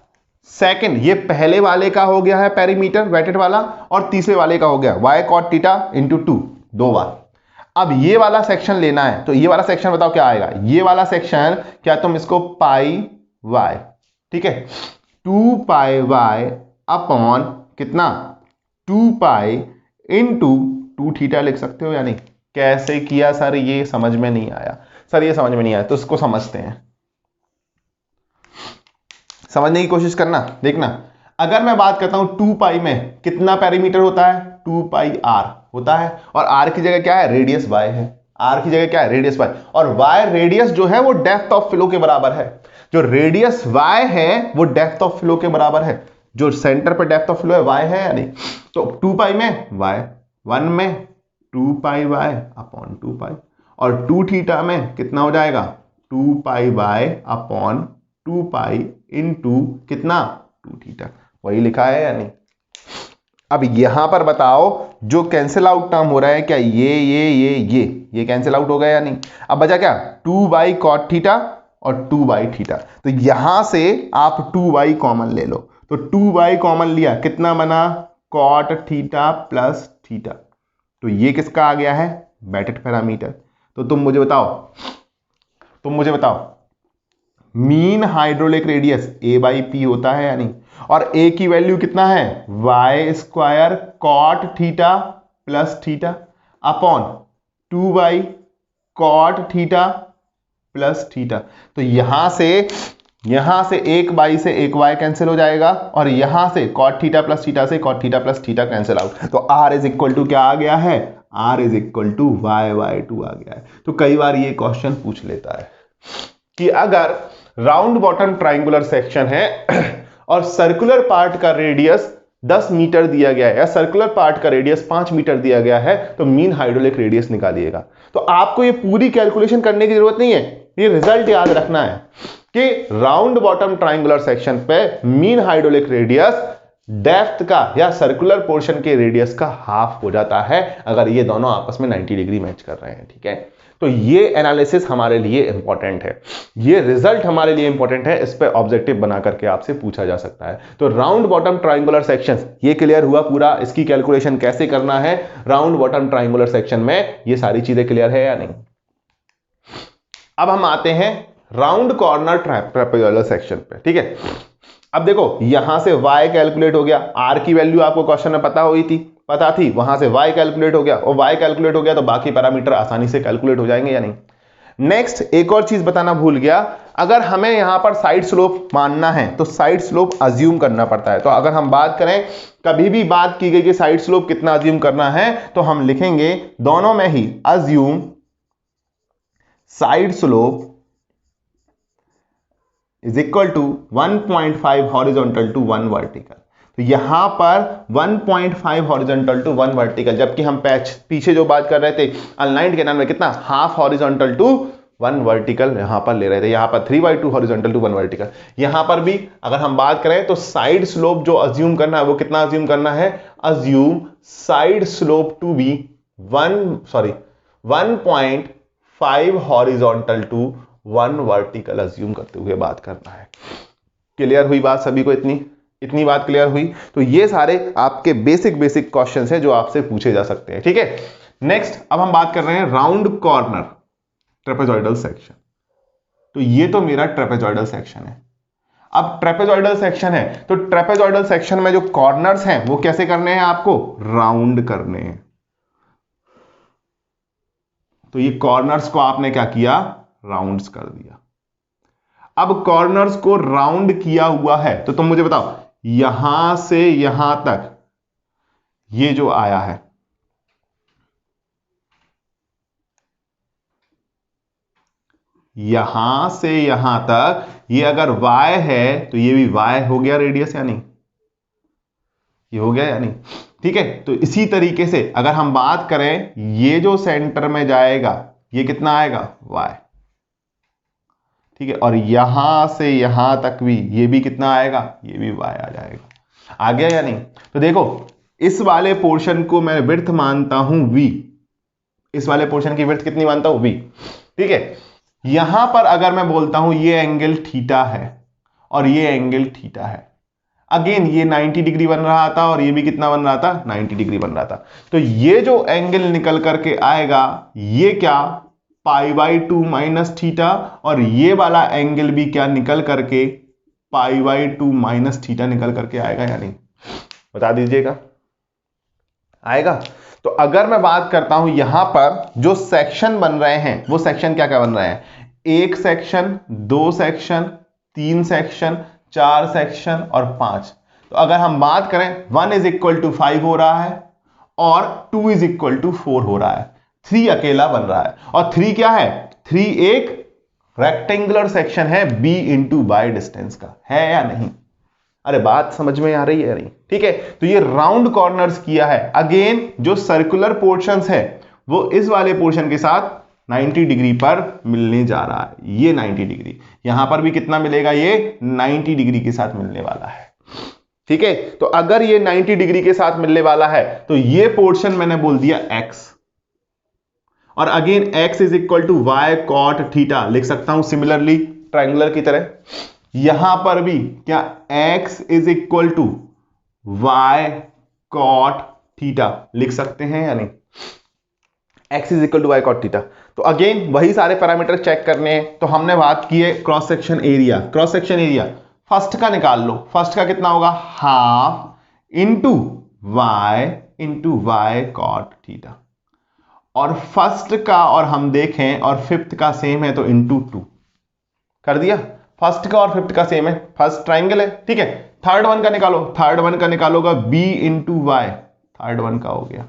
सेकंड, ये पहले वाले का हो गया है पेरीमीटर वेटेड वाला, और तीसरे वाले का हो गया y cot थीटा इंटू 2 दो बार। अब ये वाला सेक्शन लेना है, तो ये वाला सेक्शन बताओ क्या आएगा, ये वाला सेक्शन क्या तुम इसको पाई y, ठीक है, 2 पाई y अपॉन कितना 2 पाई इंटू 2 थीटा लिख सकते हो या नहीं। कैसे किया सर, ये समझ में नहीं आया सर, ये समझ में नहीं आया तो इसको समझते हैं, समझने की कोशिश करना। देखना, अगर मैं बात करता हूं 2 पाई में कितना पेरीमीटर होता है, 2 पाई r होता है, और r की जगह क्या है, रेडियस y है, r की जगह क्या है, रेडियस y, और y रेडियस जो है वो डेप्थ ऑफ फ्लो के बराबर है। जो रेडियस y है वो डेप्थ ऑफ फ्लो के बराबर है, जो सेंटर पे डेप्थ ऑफ फ्लो है y है या नहीं। तो 2 पाई में y, 1 में 2 पाई y अपॉन 2 पाई, और 2 थीटा में कितना हो जाएगा 2 पाई y अपॉन 2 पाई इंटू कितना 2 थीटा, वही लिखा है या नहीं। अब यहां पर बताओ जो कैंसिल आउट टर्म हो रहा है, क्या ये कैंसिल आउट हो गया या नहीं। अब बचा क्या 2 बाई कॉट थीटा और 2 बाई थीटा, तो यहां से आप 2 बाई कॉमन ले लो, तो 2 बाई कॉमन लिया कितना बना कॉट थीटा प्लस थीटा, तो ये किसका आ गया है, वेटेड पैरामीटर। तो तुम मुझे बताओ mean hydraulic radius a by P होता है या नहीं, और a की वैल्यू कितना है y square cot theta plus theta upon 2 by cot theta plus theta. तो यहां से एक बाई से एक y कैंसिल हो जाएगा, और यहां से कॉट थीटा प्लस थीटा से cot theta plus theta cancel out, तो r इज इक्वल टू क्या आ गया है, r is equal to y/2 आ गया है। तो कई बार ये क्वेश्चन पूछ लेता है कि अगर राउंड बॉटम ट्राइंगुलर सेक्शन है और सर्कुलर पार्ट का रेडियस 10 मीटर दिया गया है या सर्कुलर पार्ट का रेडियस 5 मीटर दिया गया है, तो मीन हाइड्रोलिक रेडियस निकालिएगा। तो आपको ये पूरी कैलकुलेशन करने की जरूरत नहीं है, ये रिजल्ट याद रखना है कि राउंड बॉटम ट्राइंगुलर सेक्शन पे मीन हाइड्रोलिक रेडियस डेप्थ का या सर्कुलर पोर्शन के रेडियस का हाफ हो जाता है अगर ये दोनों आपस में 90 डिग्री मैच कर रहे हैं। ठीक है, तो ये एनालिसिस हमारे लिए इंपॉर्टेंट है, ये रिजल्ट हमारे लिए इंपॉर्टेंट है, इस पे ऑब्जेक्टिव बना करके आपसे पूछा जा सकता है। तो राउंड बॉटम ट्राइंगुलर सेक्शंस ये क्लियर हुआ पूरा, इसकी कैलकुलेशन कैसे करना है राउंड बॉटम ट्राइंगुलर सेक्शन में, ये सारी चीजें क्लियर है या नहीं। अब हम आते हैं राउंड कॉर्नर ट्रेपेजॉइडल सेक्शन पे। ठीक है, अब देखो यहां से y कैलकुलेट हो गया, r की वैल्यू आपको क्वेश्चन में पता थी, वहां से y कैलकुलेट हो गया, और y कैलकुलेट हो गया तो बाकी पैरामीटर आसानी से कैलकुलेट हो जाएंगे या नहीं। नेक्स्ट एक और चीज बताना भूल गया, अगर हमें यहां पर साइड स्लोप मानना है तो साइड स्लोप अज्यूम करना पड़ता है। तो अगर हम बात करें, कभी भी बात की गई कि साइड स्लोप कितना अज्यूम करना है, तो हम लिखेंगे दोनों में ही assume side slope is equal to 1.5 horizontal to 1 vertical. तो यहां पर 1.5 हॉरिजॉन्टल टू 1 वर्टिकल, जबकि हम पीछे जो बात कर रहे थे अनलाइंड कैनाल में कितना हाफ हॉरिजॉन्टल टू 1 वर्टिकल यहां पर ले रहे थे, यहां पर 3/2 हॉरिजॉन्टल टू 1 वर्टिकल। यहां पर भी अगर हम बात करें तो साइड स्लोप जो अज्यूम करना है वो कितना अज्यूम करना है, assume side slope to be 1.5 horizontal to 1 vertical assume करते हुए बात करना है। क्लियर हुई बात सभी को, इतनी बात क्लियर हुई। तो ये सारे आपके बेसिक क्वेश्चंस हैं जो आपसे पूछे जा सकते हैं। ठीक है, नेक्स्ट अब हम बात कर रहे हैं राउंड कॉर्नर ट्रेपेजॉइडल सेक्शन। तो ये तो मेरा ट्रेपेजॉइडल सेक्शन है। अब ट्रेपेजॉइडल सेक्शन है तो ट्रेपेजॉइडल सेक्शन में जो कॉर्नर्स हैं वो कैसे करने हैं, आपको राउंड करने हैं। तो ये कॉर्नर्स को आपने क्या किया, राउंड्स कर दिया। अब कॉर्नर्स को राउंड किया हुआ है तो तुम मुझे बताओ यहां से यहां तक ये जो आया है यहां से यहां तक, ये अगर y है तो ये भी y हो गया रेडियस या नहीं, ये हो गया या नहीं। ठीक है, तो इसी तरीके से अगर हम बात करें, ये जो सेंटर में जाएगा ये कितना आएगा y। ठीक है, और यहां से यहां तक भी ये भी कितना आएगा, ये भी y आ जाएगा। आ गया या नहीं। तो देखो इस वाले पोर्शन को मैं विड्थ मानता हूं v, इस वाले पोर्शन की विड्थ कितनी मानता हूं v। ठीक है, यहां पर अगर मैं बोलता हूं ये एंगल थीटा है और ये एंगल थीटा है, अगेन ये 90 डिग्री बन रहा था और ये भी कितना बन रहा था, 90 डिग्री बन रहा था। तो ये जो एंगल निकल करके आएगा ये क्या, π/2 माइनस थीटा, और ये वाला एंगल भी क्या निकल करके π/2 माइनस थीटा निकल करके आएगा या नहीं, बता दीजिएगा, आएगा। तो अगर मैं बात करता हूं यहां पर जो सेक्शन बन रहे हैं वो सेक्शन क्या क्या बन रहे हैं, एक सेक्शन, दो सेक्शन, तीन सेक्शन, चार सेक्शन और 5। तो अगर हम बात करें 1 इज इक्वल टू 5 हो रहा है और 2 इज इक्वल टू 4 हो रहा है, 3 अकेला बन रहा है। और 3 क्या है, 3 एक रेक्टेंगुलर सेक्शन है b इंटू बाय डिस्टेंस का, है या नहीं। अरे बात समझ में आ रही है या नहीं। ठीक है, तो ये राउंड कॉर्नर्स किया है। अगेन जो सर्कुलर पोर्शंस है वो इस वाले पोर्शन के साथ 90 डिग्री पर मिलने जा रहा है, ये 90 डिग्री, यहां पर भी कितना मिलेगा, ये 90 डिग्री के साथ मिलने वाला है। ठीक है, तो अगर ये 90 डिग्री के साथ मिलने वाला है तो ये पोर्शन मैंने बोल दिया x, और again x is equal to y cot theta लिख सकता हूं सिमिलरली ट्रायंगुलर की तरह। यहां पर भी क्या x is equal to y cot theta लिख सकते हैं या नहीं, x is equal to y cot theta. तो अगेन वही सारे पैरामीटर चेक करने हैं। तो हमने बात की है cross section area, cross section area first का निकाल लो, फर्स्ट का कितना होगा, half into y cot theta, और फर्स्ट का और हम देखें और फिफ्थ का सेम है तो इंटू 2 कर दिया। फर्स्ट का और फिफ्थ का सेम है, फर्स्ट ट्राइंगल है। ठीक है, थर्ड वन का निकालो, थर्ड वन का निकालोगा b into y, third one का हो गया।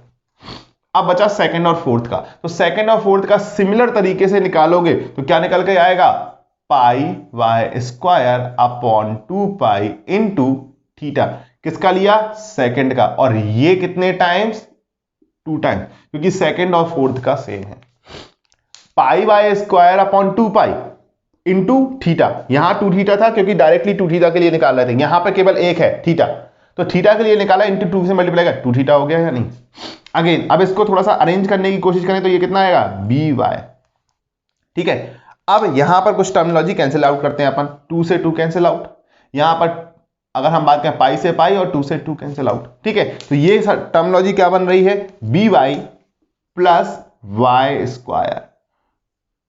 अब बचा सेकंड और फोर्थ का, तो सेकंड और फोर्थ का सिमिलर तरीके से निकालोगे तो क्या निकल के आएगा, pi Y square upon 2 pi into theta. किसका लिया, सेकंड का, और ये कितने टाइम्स, 2 टाइम्स, क्योंकि सेकंड और फोर्थ का सेम है। Pi Y square upon 2 pi into theta, यहां 2 थीटा था क्योंकि डायरेक्टली 2 थीटा के लिए निकाल रहे थे, यहां पर केवल एक है थीटा, तो थीटा के लिए निकाला, इंटू 2 से मल्टीप्लाई कर 2 थीटा हो गया या नहीं। अगेन अब इसको थोड़ा सा अरेंज करने की कोशिश करें तो ये कितना आएगा, बी वाई। ठीक है, अब यहां पर कुछ टर्मिनोलॉजी कैंसिल आउट करते हैं अपन, 2 से 2 कैंसिल आउट, यहां पर अगर हम बात करें पाई से पाई और 2 से 2 कैंसिल आउट। ठीक है, तो ये टर्मिनोलॉजी क्या बन रही है, b y plus y square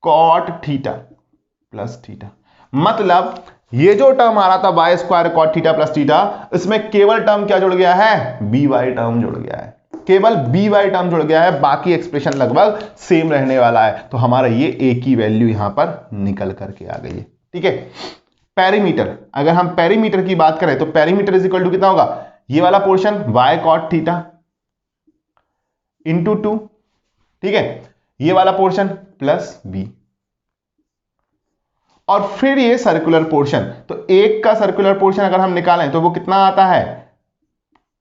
cot theta plus theta. मतलब ये जो टर्म आ रहा था y square cot theta plus theta, इसमें केवल टर्म क्या जुड़ गया है, बी वाई टर्म जुड़ गया है, केवल बी वाई टर्म जुड़ गया है, बाकी एक्सप्रेशन लगभग सेम रहने वाला है। तो हमारा ये ए की वैल्यू यहां पर निकल करके आ गई है। ठीक है, पेरीमीटर, अगर हम पेरीमीटर की बात करें तो पेरीमीटर इज इक्वल टू कितना होगा, ये वाला portion y cot theta into 2, ठीक है, ये वाला पोर्शन प्लस बी, और फिर ये सर्कुलर पोर्शन, तो एक का सर्कुलर पोर्शन अगर हम निकालें तो वो कितना आता है,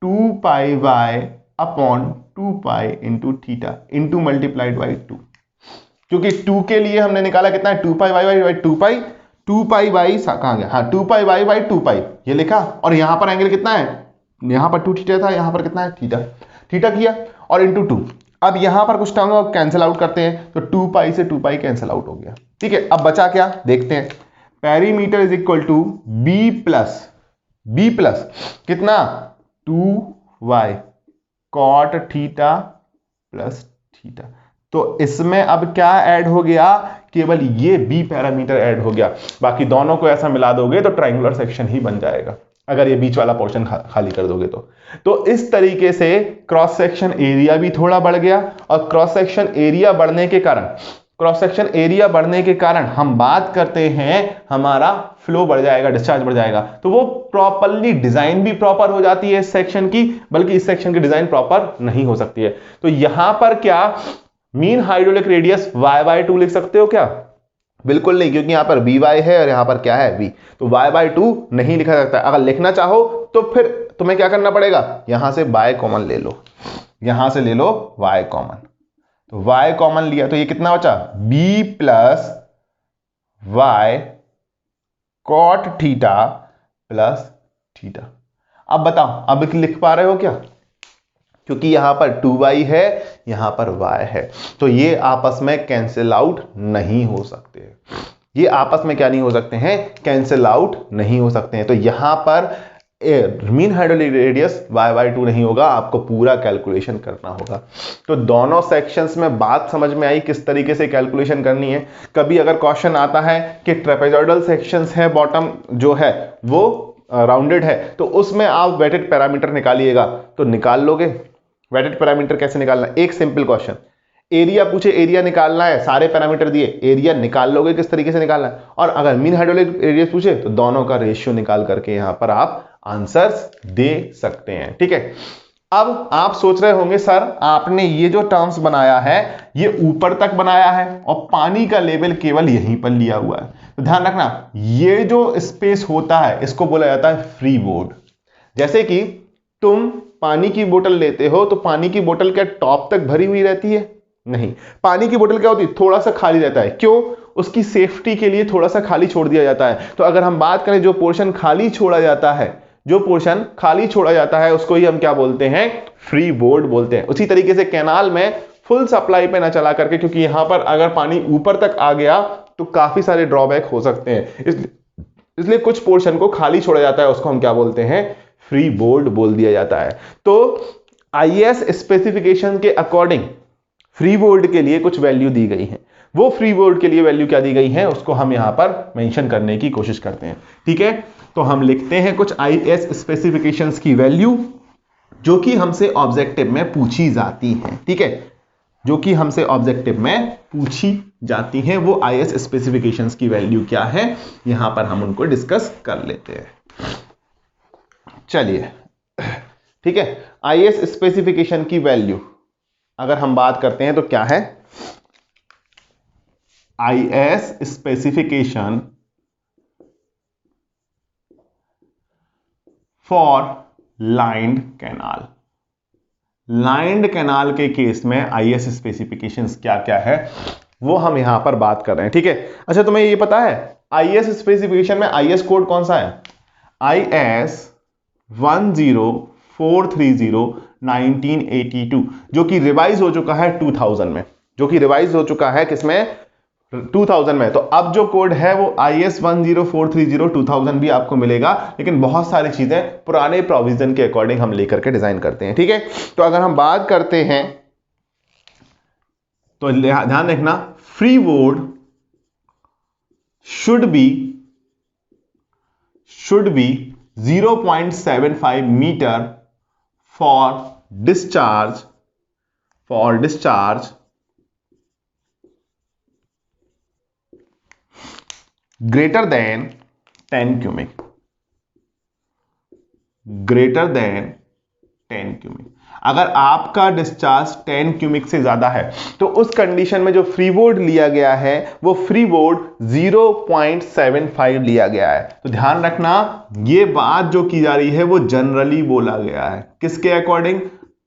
2 pi Y upon 2 pi into theta into multiplied by 2, क्योंकि 2 के लिए हमने निकाला कितना है, 2 pi Y by 2 pi, 2 pi Y कहां गया, हाँ 2 पाई वाई बाई 2 पाई ये लिखा, और यहां पर एंगल कितना है, यहां पर 2 थीटा था, यहां पर कितना है थीटा, थीटा किया और इंटू 2। अब यहां पर कुछ टर्म कैंसिल आउट करते हैं तो 2 पाई से 2 पाई कैंसिल आउट हो गया। ठीक है, अब बचा क्या देखते हैं, perimeter is equal to b plus कितना, 2 y cot theta plus theta. तो इसमें अब क्या ऐड हो गया, केवल ये बी पैरामीटर ऐड हो गया, बाकी दोनों को ऐसा मिला दोगे तो ट्रायंगुलर सेक्शन ही बन जाएगा, अगर ये बीच वाला पोर्शन खाली कर दोगे तो इस तरीके से क्रॉस सेक्शन एरिया भी थोड़ा बढ़ गया, और क्रॉस सेक्शन एरिया बढ़ने के कारण हम बात करते हैं हमारा फ्लो बढ़ जाएगा, डिस्चार्ज बढ़ जाएगा, तो वो प्रॉपरली डिजाइन भी प्रॉपर हो जाती है इस सेक्शन की, बल्कि इस सेक्शन की डिजाइन प्रॉपर नहीं हो सकती है। तो यहां पर क्या मीन हाइड्रोलिक रेडियस y/2 लिख सकते हो क्या, बिल्कुल नहीं, क्योंकि यहां पर बी वाई है और यहां पर क्या है v, तो y/2 नहीं लिखा जाता। अगर लिखना चाहो तो फिर तुम्हें क्या करना पड़ेगा, यहां से y कॉमन ले लो, यहां से ले लो y कॉमन, तो y कॉमन लिया तो ये कितना बचा, b plus y cot theta plus theta. अब बताओ, अब लिख पा रहे हो क्या, क्योंकि यहां पर 2y है, यहां पर y है, तो ये आपस में कैंसिल आउट नहीं हो सकते, ये आपस में क्या नहीं हो सकते हैं, कैंसिल आउट नहीं हो सकते हैं। तो यहां पर मीन हाइड्रोलिक रेडियस y/2 नहीं होगा, आपको पूरा कैलकुलेशन करना होगा। तो दोनों सेक्शंस में बात समझ में आई किस तरीके से कैलकुलेशन करनी है। कभी अगर क्वेश्चन आता है कि ट्रेपेजॉइडल सेक्शंस है, बॉटम जो है वो राउंडेड है, तो उसमें आप वेटेड पैरामीटर निकालिएगा, तो निकाल लोगे। वेटेड पैरामीटर कैसे निकालना, एक सिंपल क्वेश्चन, एरिया पूछे, एरिया निकालना है, सारे पैरामीटर दिए, एरिया निकाल लोगे किस तरीके से निकालना है। और अगर मीन हाइड्रोलिक रेडियस पूछे तो दोनों का रेशियो निकाल करके यहां पर आप आंसर्स दे सकते हैं। ठीक है, अब आप सोच रहे होंगे सर आपने ये जो टर्म्स बनाया है ये ऊपर तक बनाया है और पानी का लेवल केवल यहीं पर लिया हुआ है, तो ध्यान रखना ये जो स्पेस होता है इसको बोला जाता है फ्री बोर्ड। जैसे कि तुम पानी की बोतल लेते हो तो पानी की बोतल क्या टॉप तक भरी हुई रहती है, नहीं, पानी की बोतल क्या होती है, थोड़ा सा खाली रहता है, क्यों, उसकी सेफ्टी के लिए थोड़ा सा खाली छोड़ दिया जाता है। तो अगर हम बात करें जो पोर्शन खाली छोड़ा जाता है, जो पोर्शन खाली छोड़ा जाता है उसको ही हम क्या बोलते हैं, फ्री बोर्ड बोलते हैं। उसी तरीके से कैनाल में फुल सप्लाई पे ना चला करके, क्योंकि यहां पर अगर पानी ऊपर तक आ गया तो काफी सारे ड्रॉबैक हो सकते हैं, इसलिए कुछ पोर्शन को खाली छोड़ा जाता है, उसको हम क्या बोलते हैं, फ्री बोर्ड बोल दिया जाता है। तो आईएएस स्पेसिफिकेशन के अकॉर्डिंग फ्री बोर्ड के लिए कुछ वैल्यू दी गई है, वो फ्री बोर्ड के लिए वैल्यू क्या दी गई है उसको हम यहां पर मेंशन करने की कोशिश करते हैं। ठीक है, तो हम लिखते हैं कुछ आईएएस स्पेसिफिकेशंस की वैल्यू जो कि हमसे ऑब्जेक्टिव में पूछी जाती हैं। ठीक है, जो कि हमसे ऑब्जेक्टिव में पूछी जाती हैं, वो आईएएस स्पेसिफिकेशंस की वैल्यू क्या है यहां पर हम उनको डिस्कस कर लेते हैं। चलिए, ठीक है, आईएएस स्पेसिफिकेशन की वैल्यू अगर हम बात करते हैं तो क्या है, IAS specification for lined canal. Lined canal के केस में आईएएस स्पेसिफिकेशंस क्या क्या है वो हम यहां पर बात कर रहे हैं। ठीक है, अच्छा तुम्हें ये पता है आईएएस स्पेसिफिकेशन में आईएस कोड कौन सा है, आईएस 10430/1982, जो कि रिवाइज हो चुका है 2000 में, जो कि रिवाइज हो चुका है किसमें, 2000 में। तो अब जो कोड है वो IS 10430/2000 भी आपको मिलेगा, लेकिन बहुत सारी चीजें पुराने प्रोविजन के अकॉर्डिंग हम लेकर के डिजाइन करते हैं। ठीक है, तो अगर हम बात करते हैं तो ध्यान रखना freeboard should be 0.75 metre for discharge greater than 10 cubic, अगर आपका डिस्चार्ज 10 क्यूबिक से ज्यादा है तो उस कंडीशन में जो फ्री बोर्ड लिया गया है वो फ्री बोर्ड 0.75 लिया गया है। तो ध्यान रखना ये बात जो की जा रही है वो जनरली बोला गया है, किसके अकॉर्डिंग,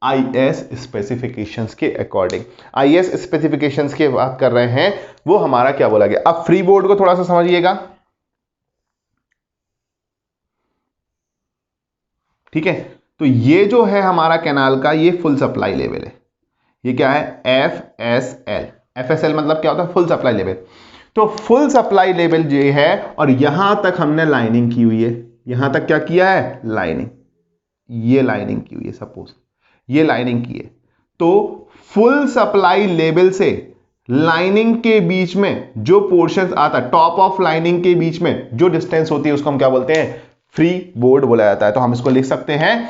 आईएएस स्पेसिफिकेशंस के अकॉर्डिंग। आईएएस स्पेसिफिकेशंस की बात कर रहे हैं, वो हमारा क्या बोला गया। अब फ्री बोर्ड को थोड़ा सा समझिएगा, ठीक है, तो ये जो है हमारा कैनाल का ये फुल सप्लाई लेवल है, ये क्या है, एफएसएल। एफएसएल मतलब क्या होता है, फुल सप्लाई लेवल। तो फुल सप्लाई लेवल ये है और यहां तक हमने लाइनिंग की हुई है, यहां तक क्या किया है, लाइनिंग, ये लाइनिंग की हुई है, सपोज ये लाइनिंग की है। तो फुल सप्लाई लेवल से लाइनिंग के बीच में जो पोर्शन आता है, टॉप ऑफ लाइनिंग के बीच में जो डिस्टेंस होती है उसको हम क्या बोलते हैं, फ्री बोर्ड बोला जाता है। तो हम इसको लिख सकते हैं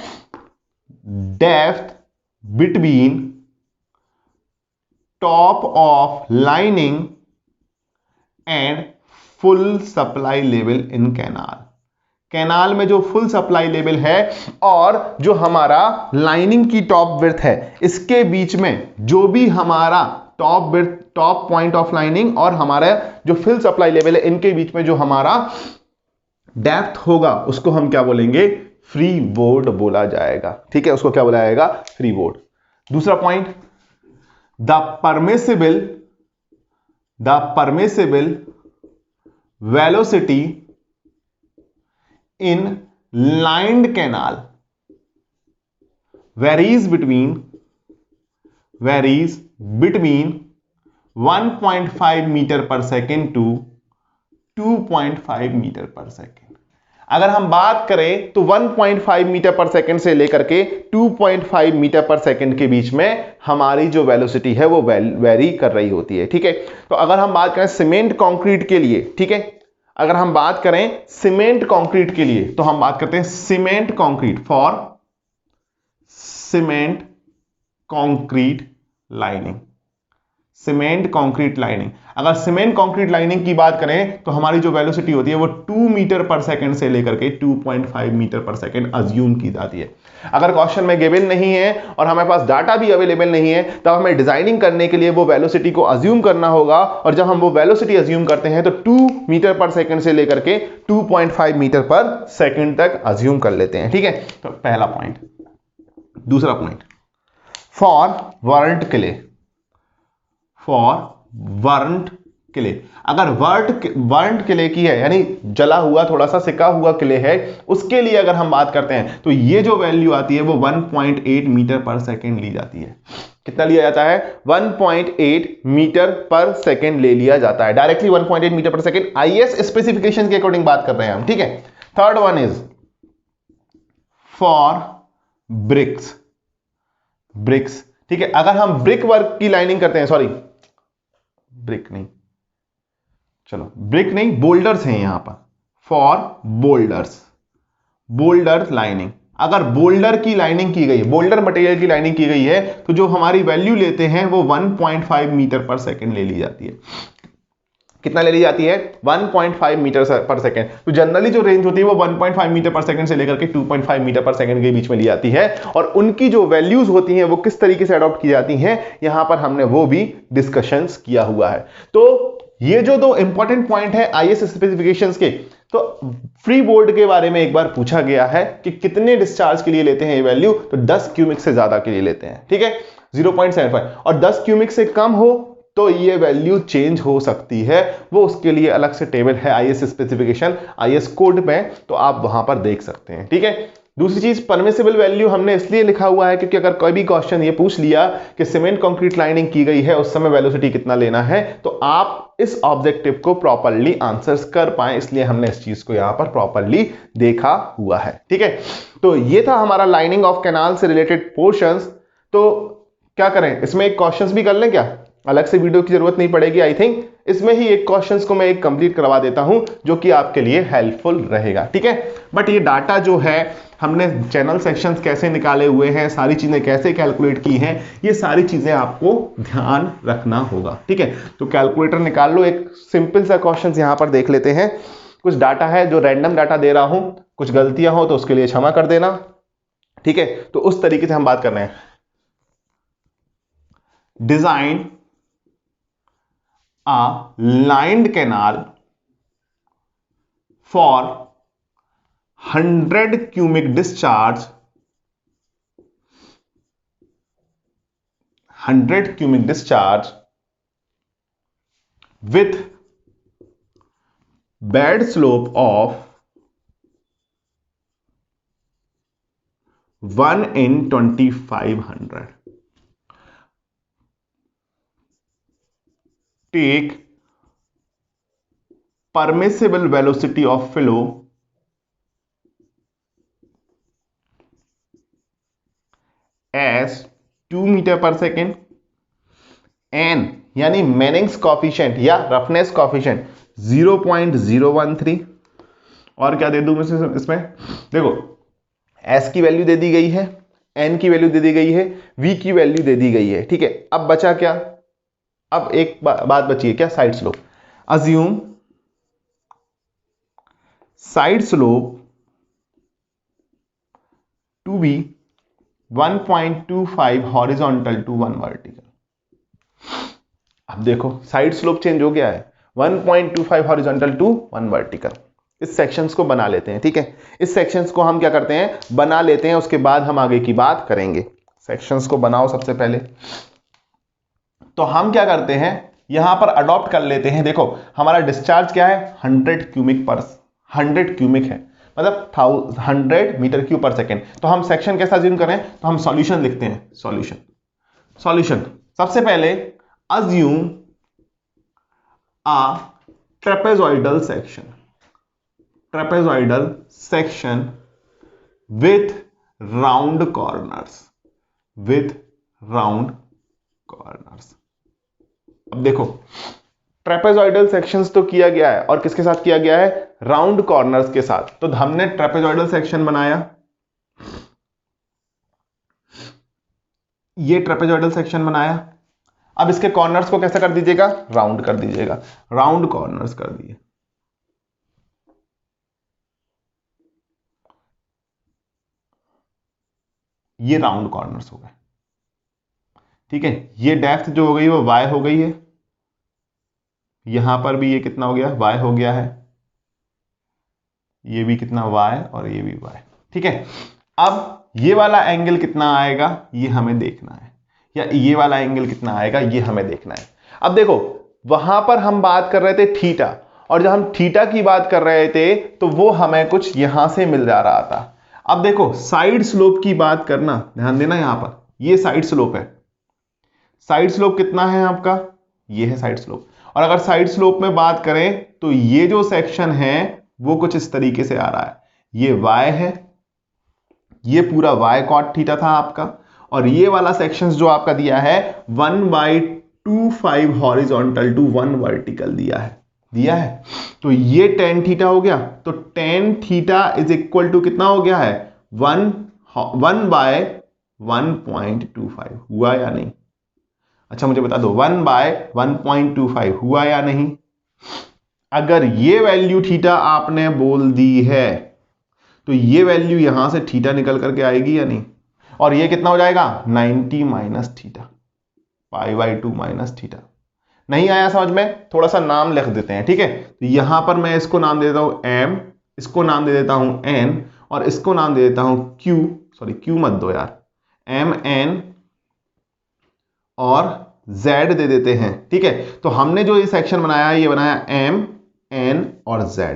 depth between top of lining and full supply level in canal. Canal में जो फुल सप्लाई लेवल है और जो हमारा लाइनिंग की टॉप विड्थ है, इसके बीच में जो भी हमारा टॉप पॉइंट ऑफ लाइनिंग और हमारा जो फिल सप्लाई लेवल है, इनके बीच में जो हमारा डेप्थ होगा उसको हम क्या बोलेंगे, फ्री बोर्ड बोला जाएगा। ठीक है, उसको क्या बोला जाएगा, फ्री बोर्ड। दूसरा point, the permissible velocity in lined canal varies between 1.5 metre per second to 2.5 metre per second. अगर हम बात करें तो 1.5 मीटर पर सेकेंड से लेकर के 2.5 मीटर पर सेकेंड के बीच में हमारी जो वेलोसिटी है वो वेरी कर रही होती है। ठीक है, तो अगर हम बात करें सीमेंट कंक्रीट के लिए, ठीक है, अगर हम बात करें सीमेंट कंक्रीट के लिए तो हम बात करते हैं cement concrete for cement concrete lining. Cement concrete lining, अगर सीमेंट कंक्रीट लाइनिंग की बात करें तो हमारी जो वेलोसिटी होती है वो 2 मीटर पर सेकंड से लेकर के 2.5 मीटर पर सेकंड अज्यूम की जाती है। अगर क्वेश्चन में गिवन नहीं है और हमारे पास डाटा भी अवेलेबल नहीं है तब हमें डिजाइनिंग करने के लिए वो वेलोसिटी को अज्यूम करना होगा, और जब हम वो वेलोसिटी अज्यूम करते हैं तो 2 मीटर पर सेकंड से लेकर के 2.5 मीटर पर सेकंड तक अज्यूम कर लेते हैं। ठीक है, तो पहला पॉइंट। दूसरा पॉइंट, फॉर वर्ल्ड क्ले, अगर वर्ल्ड क्ले की है यानी जला हुआ थोड़ा सा सिका हुआ क्ले है, उसके लिए अगर हम बात करते हैं तो ये जो वैल्यू आती है वो 1.8 मीटर पर सेकेंड ली जाती है। कितना लिया जाता है, 1.8 मीटर पर सेकेंड ले लिया जाता है, directly 1.8 metre per second IS specification के अकॉर्डिंग बात कर रहे हैं हम। ठीक है, third one is for bricks. ठीक है, अगर हम ब्रिक वर्क की लाइनिंग करते हैं, सॉरी ब्रिक नहीं बोल्डर्स हैं यहां पर, फॉर बोल्डर लाइनिंग। अगर बोल्डर की लाइनिंग की गई, बोल्डर मटेरियल की लाइनिंग की गई है तो जो हमारी वैल्यू लेते हैं वो 1.5 मीटर पर सेकेंड ले ली जाती है। कितना ले ली जाती है, 1.5 मीटर पर सेकेंड। तो जनरली जो रेंज होती है वो 1.5 मीटर पर सेकेंड से लेकर के 2.5 मीटर पर सेकेंड के बीच में ली जाती है, और उनकी जो वैल्यूज होती हैं वो किस तरीके से अडॉप्ट की जाती हैं यहां पर हमने वो भी डिस्कशंस किया हुआ है। तो ये जो दो इंपॉर्टेंट पॉइंट है आईएस स्पेसिफिकेशंस के, तो फ्री बोर्ड के बारे में एक बार पूछा गया है कि कितने डिस्चार्ज के लिए लेते हैं ये वैल्यू, तो 10 क्यूबिक से ज्यादा के लिए लेते हैं। ठीक है, 0.75, और 10 क्यूबिक से कम हो तो ये वैल्यू चेंज हो सकती है, वो उसके लिए अलग से टेबल है आईएस स्पेसिफिकेशन आईएस कोड में, तो आप वहां पर देख सकते हैं। ठीक है, दूसरी चीज परमिसिबल वैल्यू हमने इसलिए लिखा हुआ है क्योंकि अगर कोई भी क्वेश्चन ये पूछ लिया कि सीमेंट कंक्रीट लाइनिंग की गई है उस समय वेलोसिटी कितना लेना है, तो आप इस ऑब्जेक्टिव को प्रॉपर्ली आंसर्स कर पाए, इसलिए हमने इस चीज को यहां पर प्रॉपर्ली देखा हुआ है। ठीक है, तो ये था हमारा लाइनिंग ऑफ कैनाल से रिलेटेड पोर्शंस। तो क्या करें, इसमें एक क्वेश्चंस भी कर लें क्या, अलग से वीडियो की जरूरत नहीं पड़ेगी। आई थिंक इसमें ही एक क्वेश्चंस को मैं एक कंप्लीट करवा देता हूं जो कि आपके लिए हेल्पफुल रहेगा। ठीक है, बट ये डाटा जो है हमने चैनल सेक्शंस कैसे निकाले हुए हैं, सारी चीजें कैसे कैलकुलेट की हैं, ये सारी चीजें आपको ध्यान रखना होगा। ठीक है, तो कैलकुलेटर निकाल लो, एक सिंपल सा क्वेश्चंस यहां पर देख लेते हैं। कुछ डाटा है जो रैंडम डाटा दे रहा हूं, कुछ गलतियां हो तो उसके लिए क्षमा कर देना। ठीक है, तो उस तरीके से हम बात कर रहे हैं। Design a lined canal for 100 cubic discharge, 100 cubic discharge with bed slope of 1 in 2500. Take permissible velocity of flow as 2 metre per second, n यानी मैनिंग्स कॉफिशिएंट या रफनेस कॉफिशिएंट 0.013, और क्या दे दूं इसमें, देखो s की वैल्यू दे दी गई है, n की वैल्यू दे दी गई है, v की वैल्यू दे दी गई है। ठीक है, अब बचा क्या, अब एक बात बची है क्या, side slope. Assume side slope to be 1.25 horizontal to 1 vertical. अब देखो साइड स्लोप चेंज हो गया है 1.25 हॉरिजॉन्टल टू 1 वर्टिकल। इस सेक्शंस को बना लेते हैं, ठीक है। इस सेक्शंस को हम क्या करते हैं, बना लेते हैं, उसके बाद हम आगे की बात करेंगे। सेक्शंस को बनाओ सबसे पहले। तो हम क्या करते हैं, यहां पर अडॉप्ट कर लेते हैं। देखो हमारा डिस्चार्ज क्या है, 100 क्यूबिक पर 100 क्यूबिक है, मतलब 100 मीटर क्यूब पर सेकेंड। तो हम सेक्शन कैसा अज्यूम करें, तो हम सॉल्यूशन लिखते हैं। सॉल्यूशन सबसे पहले assume a trapezoidal section with round corners। अब देखो ट्रेपेजॉइडल सेक्शंस तो किया गया है, और किसके साथ किया गया है, राउंड कॉर्नर्स के साथ। तो हमने ट्रेपेजॉइडल सेक्शन बनाया, ये ट्रेपेजॉइडल सेक्शन बनाया। अब इसके कॉर्नर्स को कैसा कर दीजिएगा, राउंड कर दीजिएगा, राउंड कॉर्नर्स कर दिए। ये राउंड कॉर्नर्स हो गए, ठीक है। ये डेप्थ जो हो गई वो y हो गई है, यहां पर भी ये कितना हो गया, y हो गया है, ये भी कितना y, और ये भी y, ठीक है। अब ये वाला एंगल कितना आएगा ये हमें देखना है, या ये वाला एंगल कितना आएगा ये हमें देखना है। अब देखो वहां पर हम बात कर रहे थे थीटा, और जब हम थीटा की बात कर रहे थे तो वो हमें कुछ यहां से मिल जा रहा था। अब देखो साइड स्लोप की बात करना, ध्यान देना, यहां पर ये साइड स्लोप है। साइड स्लोप कितना है आपका, ये है साइड स्लोप। और अगर साइड स्लोप में बात करें तो ये जो सेक्शन है वो कुछ इस तरीके से आ रहा है, ये y है, ये पूरा y cot थीटा था आपका, और ये वाला सेक्शंस जो आपका दिया है 1/25 हॉरिजॉन्टल टू 1 वर्टिकल दिया है। तो ये tan थीटा हो गया। तो tan theta is equal to कितना हो गया है, 1/1.25 हुआ या नहीं। अच्छा मुझे बता दो 1/1.25 हुआ या नहीं। अगर ये वैल्यू थीटा आपने बोल दी है तो ये वैल्यू यहां से थीटा निकल करके आएगी या नहीं, और ये कितना हो जाएगा 90 माइनस थीटा, π/2 माइनस थीटा। नहीं आया समझ में, थोड़ा सा नाम लिख देते हैं, ठीक है। तो यहां पर मैं इसको नाम दे देता हूं m, इसको नाम दे देता हूं n, और इसको नाम दे देता हूं q, सॉरी q मत दो यार, m n और z दे देते हैं, ठीक है। तो हमने जो ये सेक्शन बनाया है ये बनाया m n और z,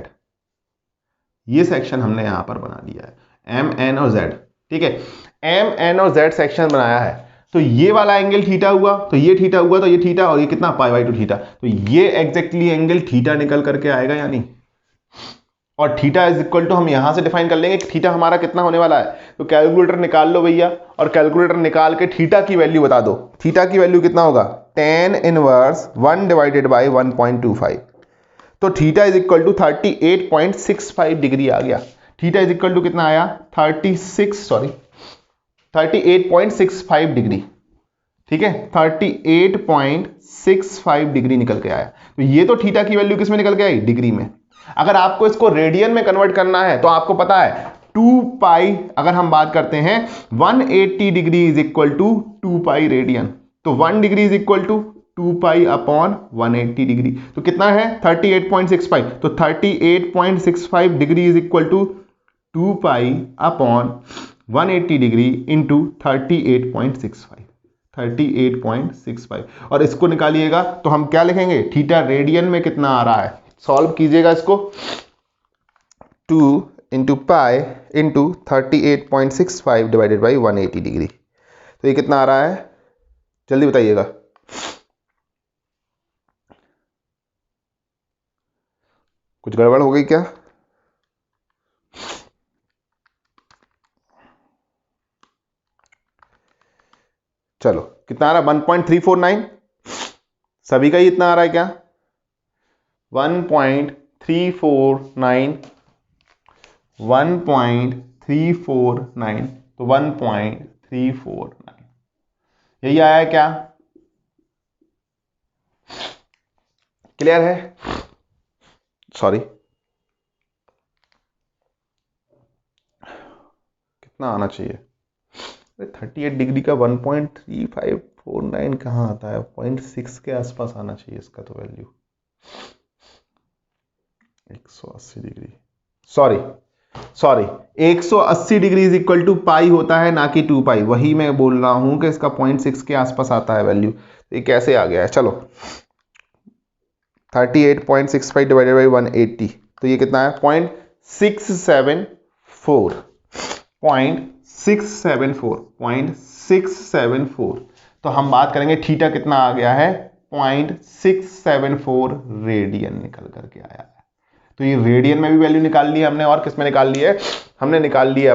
ये सेक्शन हमने यहां पर बना लिया है m n और z, ठीक है। m n और z सेक्शन बनाया है, तो ये वाला एंगल थीटा हुआ, तो ये थीटा हुआ, तो ये थीटा, और ये कितना π/2 थीटा। तो ये एग्जैक्टली एंगल थीटा निकल करके आएगा या नहीं। और थीटा इज इक्वल टू हम यहां से डिफाइन कर लेंगे कि थीटा हमारा कितना होने वाला है। तो कैलकुलेटर निकाल लो भैया, और कैलकुलेटर निकाल के थीटा की वैल्यू बता दो। थीटा की वैल्यू कितना होगा, tan इनवर्स 1/1.25। तो theta is equal to 38.65 degree आ गया। थीटा इज इक्वल टू कितना आया, 38.65 डिग्री, ठीक है। 38.65 डिग्री निकल के आया। तो ये तो थीटा की वैल्यू किस में निकल के आई, डिग्री में। अगर आपको इसको रेडियन में कन्वर्ट करना है तो आपको पता है 2π, अगर हम बात करते हैं 180 degree is equal to 2π radian. तो 1 degree is equal to 2π upon 180 degree. तो कितना है 38.65। तो 38.65 degree is equal to 2π upon 180 degree into 38.65। और इसको निकालिएगा तो हम क्या लिखेंगे, थीटा रेडियन में कितना आ रहा है। सॉल्व कीजिएगा इसको, 2 into pi into 38.65 divided by 180 degree. तो ये कितना आ रहा है, जल्दी बताइएगा। कुछ गड़बड़ हो गई क्या। चलो कितना आ रहा है, 1.349। सभी का ही इतना आ रहा है क्या, 1.349, 1.349, तो 1.349 यही आया है क्या, क्लियर है। सॉरी कितना आना चाहिए, 38 डिग्री का 1.35 49 कहाँ आता है? 0.6 के आसपास आना चाहिए इसका तो value. 180 degree, sorry 180 degree is equal to pi होता है, ना कि 2 पाई। वही मैं बोल रहा हूं कि इसका 0.6 के आसपास आता है वैल्यू। ये कैसे आ गया है? चलो 38.65 डिवाइडेड बाई 180, तो ये कितना है? 0.674। तो हम बात करेंगे थीटा कितना आ गया है? 0.674 रेडियन निकल करके आया है। तो ये रेडियन में भी वैल्यू निकाल ली है हमने, और किस में निकाल ली है? हमने निकाल ली है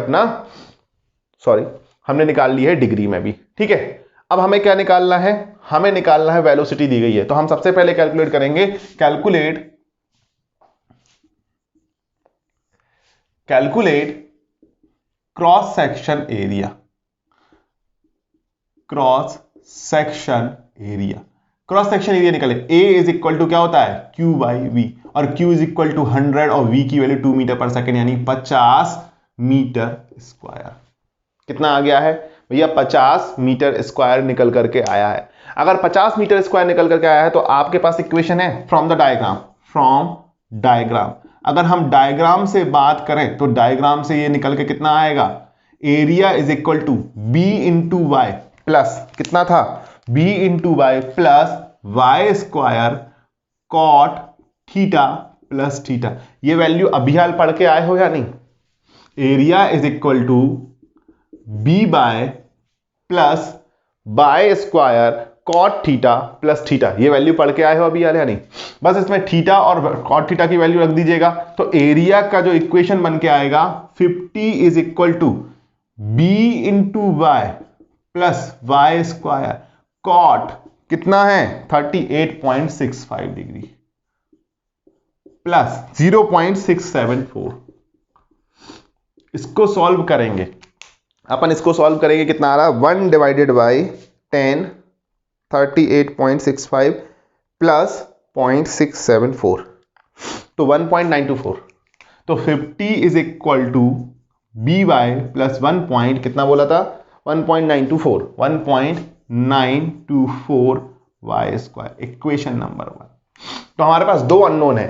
हमने निकाल ली है डिग्री में भी। ठीक है, अब हमें क्या निकालना है? हमें निकालना है वेलोसिटी दी गई है, तो हम सबसे पहले कैलकुलेट करेंगे। Calculate cross section area. Cross section area निकाले। A इज इक्वल टू क्या होता है? Q बाई वी, और Q इज इक्वल टू 100 और V की वैल्यू 2 मीटर पर सेकेंड, यानी 50 मीटर स्क्वायर। कितना आ गया है भैया? 50 मीटर स्क्वायर निकल करके आया है। अगर 50 मीटर स्क्वायर निकल करके आया है तो आपके पास इक्वेशन है फ्रॉम द डायग्राम। अगर हम डायग्राम से बात करें तो डायग्राम से ये निकल के कितना आएगा? Area is equal to B into y plus, कितना था? B into y plus y square cot theta plus theta. ये वैल्यू अभी हाल पढ़ के आए हो या नहीं? Area is equal to B by plus by square cot theta plus theta. ये वैल्यू पढ़ के आए हो अभी हाल या नहीं? बस इसमें थीटा और कॉट थीटा की वैल्यू रख दीजिएगा, तो एरिया का जो इक्वेशन बन के आएगा 50 is equal to B into y plus y square cot कितना है? 38.65 डिग्री प्लस 0.674। इसको सॉल्व करेंगे अपन, कितना आ रहा है? 1 डिवाइडेड बाई 10, 38.65 प्लस 0.674, तो 1.924। तो 50 is equal to b y plus 1 point कितना बोला था? 1.924 वाई स्क्वायर। Equation number 1। तो हमारे पास दो अननोन है।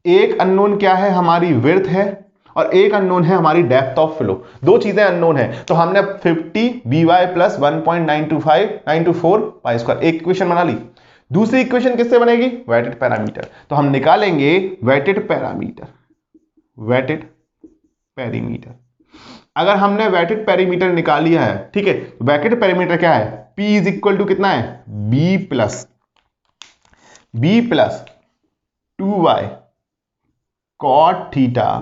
एक अननोन क्या है? हमारी विड्थ है, और एक अननोन है हमारी डेप्थ ऑफ फ्लो। दो चीजें अननोन है, तो हमने 50 b y plus 1.924 y square एक इक्वेशन बना ली। दूसरी इक्वेशन किससे बनेगी? Wetted perimeter. तो हम निकालेंगे वेटेड पेरीमीटर। अगर हमने वेटेड पेरीमीटर निकाल लिया है, ठीक है, वेटेड पेरीमीटर क्या है? P इज इक्वल टू कितना है? B plus 2y cot theta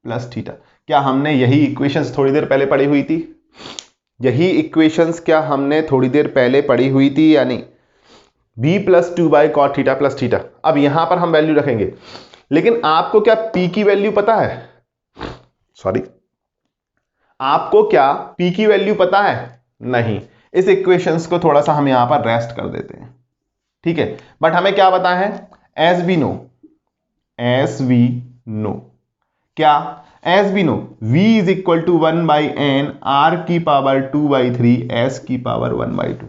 plus theta. क्या हमने यही इक्वेशंस थोड़ी देर पहले पढ़ी हुई थी? या नहीं? B plus 2y cot theta plus theta. अब यहां पर हम वैल्यू रखेंगे, लेकिन आपको क्या P की वैल्यू पता है? आपको क्या P की वैल्यू पता है? नहीं। इस इक्वेशंस को थोड़ा सा हम यहां पर रेस्ट कर देते हैं, ठीक है। बट हमें क्या पता है? एस वी नो क्या? As we know V is equal to 1 by n R की पावर 2/3 S की पावर 1/2।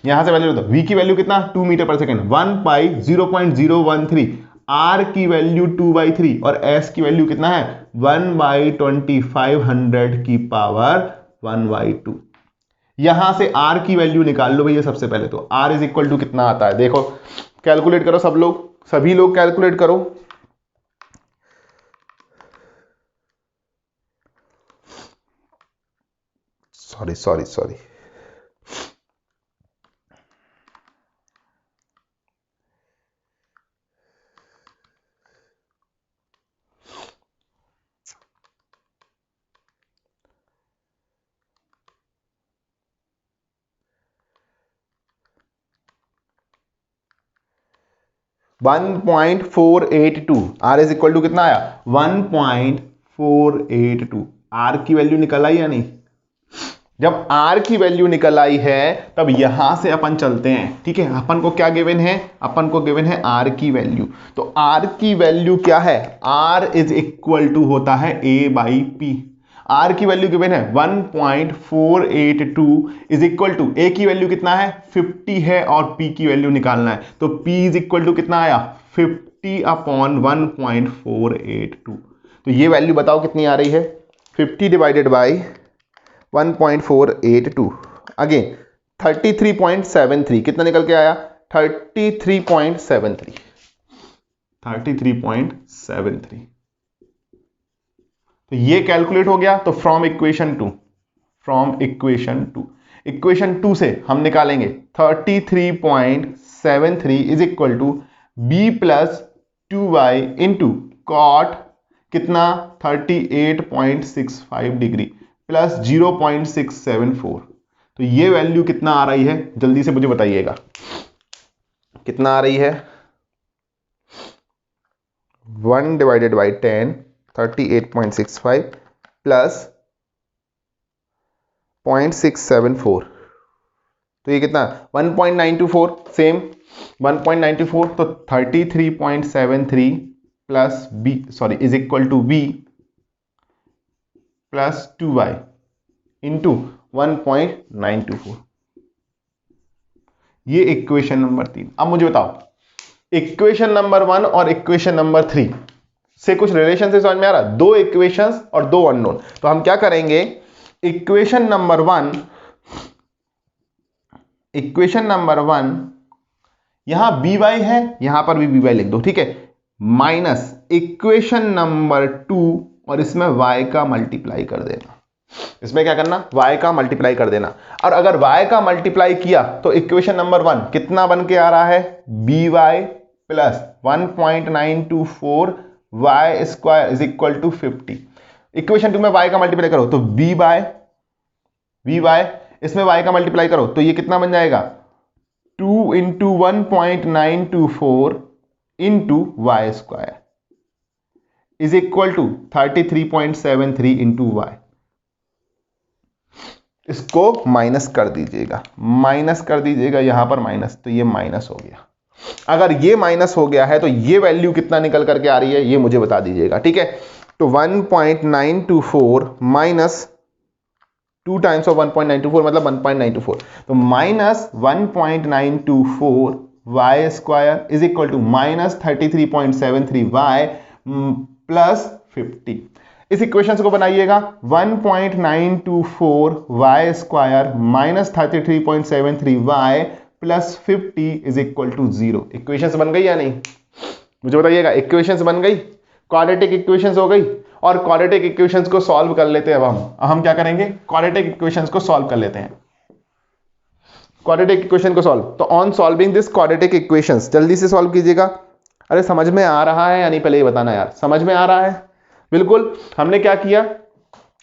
यहां से वैल्यू V की वैल्यू कितना? 2 metre per second, 1 by 0.013, R की वैल्यू 2/3 और S की वैल्यू कितना है? 1/2500 की पावर 1/2। यहां से R की वैल्यू निकाल लो भैया सबसे पहले। तो R इज इक्वल टू कितना आता है? देखो कैलकुलेट करो सभी लोग कैलकुलेट करो। Sorry 1.482। R is equal to कितना आया? 1.482। R की वैल्यू निकल आई या नहीं? जब R की वैल्यू निकल आई है तब यहां से अपन चलते हैं, ठीक है। अपन को क्या गिवन है? अपन को गिवन है R की वैल्यू। तो R की वैल्यू क्या है? R इज इक्वल टू होता है A बाई P। आर की वैल्यू गिवन है 1.482 इज इक्वल टू ए की वैल्यू कितना है 50 है और पी की वैल्यू निकालना है, तो पी इज इक्वल टू कितना आया 50 अपॉन 1.482। तो ये वैल्यू बताओ कितनी आ रही है 50 डिवाइडेड बाई 1.482 अगेन 33.73 कितना निकल के आया 33.73 तो ये कैलकुलेट हो गया। तो फ्रॉम इक्वेशन टू से हम निकालेंगे 33.73 is equal to b plus 2y into cot कितना 38.65 डिग्री प्लस 0.674। तो ये वैल्यू कितना आ रही है जल्दी से मुझे बताइएगा, कितना आ रही है 1 डिवाइडेड बाई 10 38.65 प्लस 0.674, तो ये कितना 1.924 सेम 1.94, तो 33.73 plus b is equal to b plus 2y into 1.924। ये इक्वेशन नंबर 3। अब मुझे बताओ इक्वेशन नंबर 1 और इक्वेशन नंबर 3 से कुछ रिलेशन से समझ में आ रहा, दो इक्वेशंस और दो अननोन। तो हम क्या करेंगे इक्वेशन नंबर 1 यहां बी वाई है, यहां पर भी बी वाई लिख दो, ठीक है, माइनस इक्वेशन नंबर 2 और इसमें y का मल्टीप्लाई कर देना। इसमें क्या करना y का मल्टीप्लाई कर देना, और अगर y का मल्टीप्लाई किया तो इक्वेशन नंबर 1 कितना बन के आ रहा है b y plus 1.924 y square is equal to 50। Equation 2 में y का मल्टीप्लाई करो तो बी वाई इसमें y का मल्टीप्लाई करो तो ये कितना बन जाएगा 2 into 1.924 into y square is equal to 33.73 into y. इसको माइनस कर दीजिएगा यहां पर माइनस, तो ये माइनस हो गया। अगर ये माइनस हो गया है तो ये वैल्यू कितना निकल करके आ रही है ये मुझे बता दीजिएगा, ठीक है। तो 1.924 माइनस 2 टाइम्स ऑफ 1.924 मतलब 1.924, तो minus 1.924 y square is equal to minus 33.73 y plus 50। इस इक्वेशन को बनाइएगा 1.924 y square minus 33.73 y plus 50 is equal to 0। Equations बन गई या नहीं मुझे बताइएगा, इक्वेशंस बन गई, क्वाड्रेटिक इक्वेशंस हो गई। और क्वाड्रेटिक इक्वेशंस को सॉल्व कर लेते हैं। अब हम क्या करेंगे क्वाड्रेटिक इक्वेशंस को सॉल्व कर लेते हैं। क्वाड्रेटिक इक्वेशन को सॉल्व, तो on solving this quadratic equations जल्दी से सॉल्व कीजिएगा। अरे समझ में आ रहा है या नहीं पहले ये बताना यार, समझ में आ रहा है बिल्कुल। हमने क्या किया,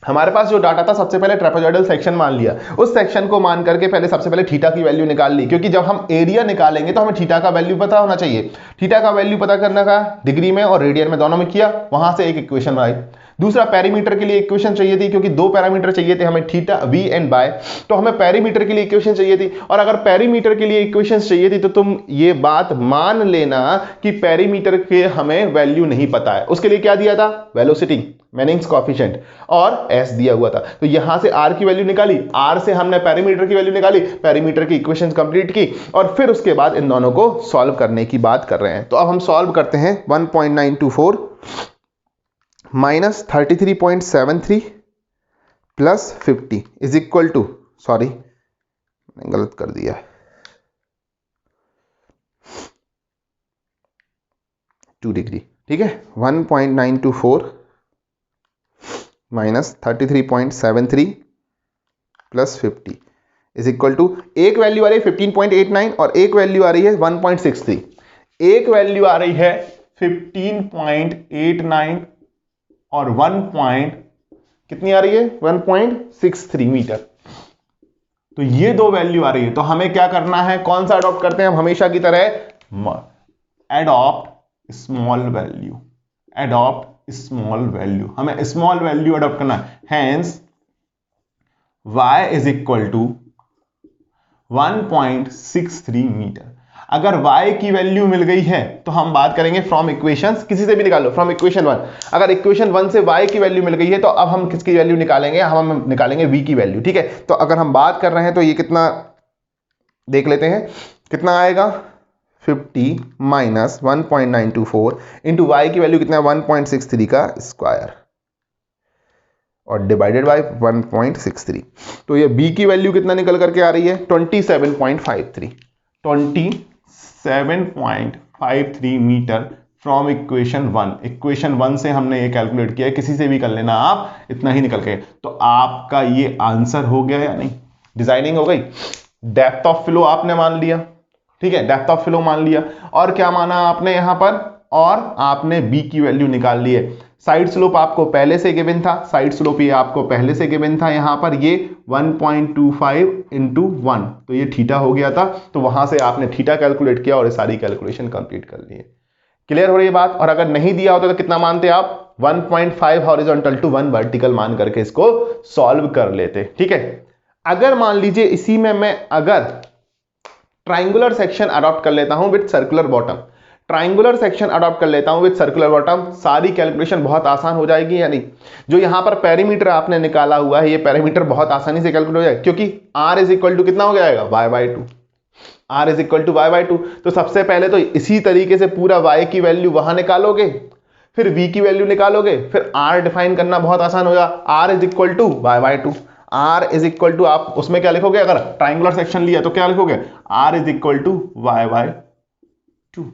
हमारे पास जो डाटा था सबसे पहले ट्रेपेजॉइडल सेक्शन मान लिया, उस सेक्शन को मान करके पहले सबसे पहले थीटा की वैल्यू निकाल ली, क्योंकि जब हम एरिया निकालेंगे तो हमें थीटा का वैल्यू पता होना चाहिए। थीटा का वैल्यू पता करने का डिग्री में और रेडियन में दोनों में किया, वहां से एक इक्वेशन आई। दूसरा पेरीमीटर के लिए इक्वेशन चाहिए थी, क्योंकि दो पैरामीटर चाहिए थे हमें थीटा वी एंड बाय, तो हमें पेरीमीटर के लिए इक्वेशन चाहिए थी। और अगर पेरीमीटर के लिए इक्वेशन चाहिए थी तो तुम ये बात मान लेना कि पेरीमीटर के हमें वैल्यू नहीं पता है। उसके लिए क्या दिया था वेलोसिटी मैनिंग्स कोएफिशिएंट और s दिया हुआ था। तो यहां से r की वैल्यू निकाली, r से हमने पेरीमीटर की वैल्यू निकाली, पेरीमीटर की इक्वेशंस कंप्लीट की और फिर उसके बाद इन दोनों को सॉल्व करने की बात कर रहे हैं। तो अब हम सॉल्व करते हैं 1.924 minus 33.73 plus 50 is equal to, sorry मैंने गलत कर दिया है, 2 डिग्री, ठीक है। 1.924 minus 33.73 plus 50 is equal to, एक वैल्यू आ रही है 15.89 और एक वैल्यू आ रही है 1.63। एक वैल्यू आ रही है 15.89 और कितनी आ रही है 1.63 मीटर। तो ये दो वैल्यू आ रही है, तो हमें क्या करना है, कौन सा अडॉप्ट करते हैं हम हमेशा की तरह, adopt small value, adopt small value, हमें स्मॉल वैल्यू अडॉप्ट करना है। Hence y is equal to 1.63 metre. अगर y की वैल्यू मिल गई है तो हम बात करेंगे फ्रॉम इक्वेशंस, किसी से भी निकालो फ्रॉम इक्वेशन 1। अगर इक्वेशन 1 से y की वैल्यू मिल गई है तो अब हम किसकी वैल्यू निकालेंगे, हम निकालेंगे v की वैल्यू, ठीक है। तो अगर हम बात कर रहे हैं तो ये कितना देख लेते हैं, कितना आएगा 50 माइनस 1.924 इंटू वाई की वैल्यू कितना 1.63 का स्क्वायर और डिवाइडेड बाय 1.63। तो ये b की वैल्यू कितना निकल करके आ रही है 27.53 मीटर फ्रॉम इक्वेशन 1। इक्वेशन 1 से हमने ये कैलकुलेट किया है, किसी से भी कर लेना आप, इतना ही निकल के। तो आपका ये आंसर हो गया या नहीं, डिजाइनिंग हो गई। डेप्थ ऑफ फ्लो आपने मान लिया, ठीक है, डेप्थ ऑफ फ्लो मान लिया, और क्या माना आपने यहां पर, और आपने b की वैल्यू निकाल ली है। साइड स्लोप आपको पहले से गिवन था, साइड स्लोप ये आपको पहले से गिवन था, यहां पर ये 1.25 इंटू 1, तो ये थीटा हो गया था, तो वहां से आपने थीटा कैलकुलेट किया और ये सारी कैलकुलेशन कंप्लीट कर ली है। क्लियर हो रही है बात। और अगर नहीं दिया होता तो कितना मानते आप 1.5 हॉरिजॉन्टल टू 1 वर्टिकल मान करके इसको सॉल्व कर लेते, ठीक है। अगर मान लीजिए इसी में मैं अगर ट्राइंगुलर सेक्शन अडॉप्ट कर लेता हूं with circular bottom, triangular section adopt कर लेता हूं विद सर्कुलर बॉटम, सारी कैलकुलेशन बहुत आसान हो जाएगी या नहीं। जो यहां पर पेरीमीटर आपने निकाला हुआ है, ये पेरीमीटर बहुत आसानी से कैलकुलेट हो जाएगा, क्योंकि r इज इक्वल टू कितना हो जाएगा y/2, r is equal to y/2। तो सबसे पहले तो इसी तरीके से पूरा y की वैल्यू वहां निकालोगे, फिर v की वैल्यू निकालोगे, फिर r डिफाइन करना बहुत आसान होगा, r is equal to y/2। r is equal to, आप उसमें क्या लिखोगे, अगर ट्राइंगुलर सेक्शन लिया तो क्या लिखोगे, r is equal to y/2।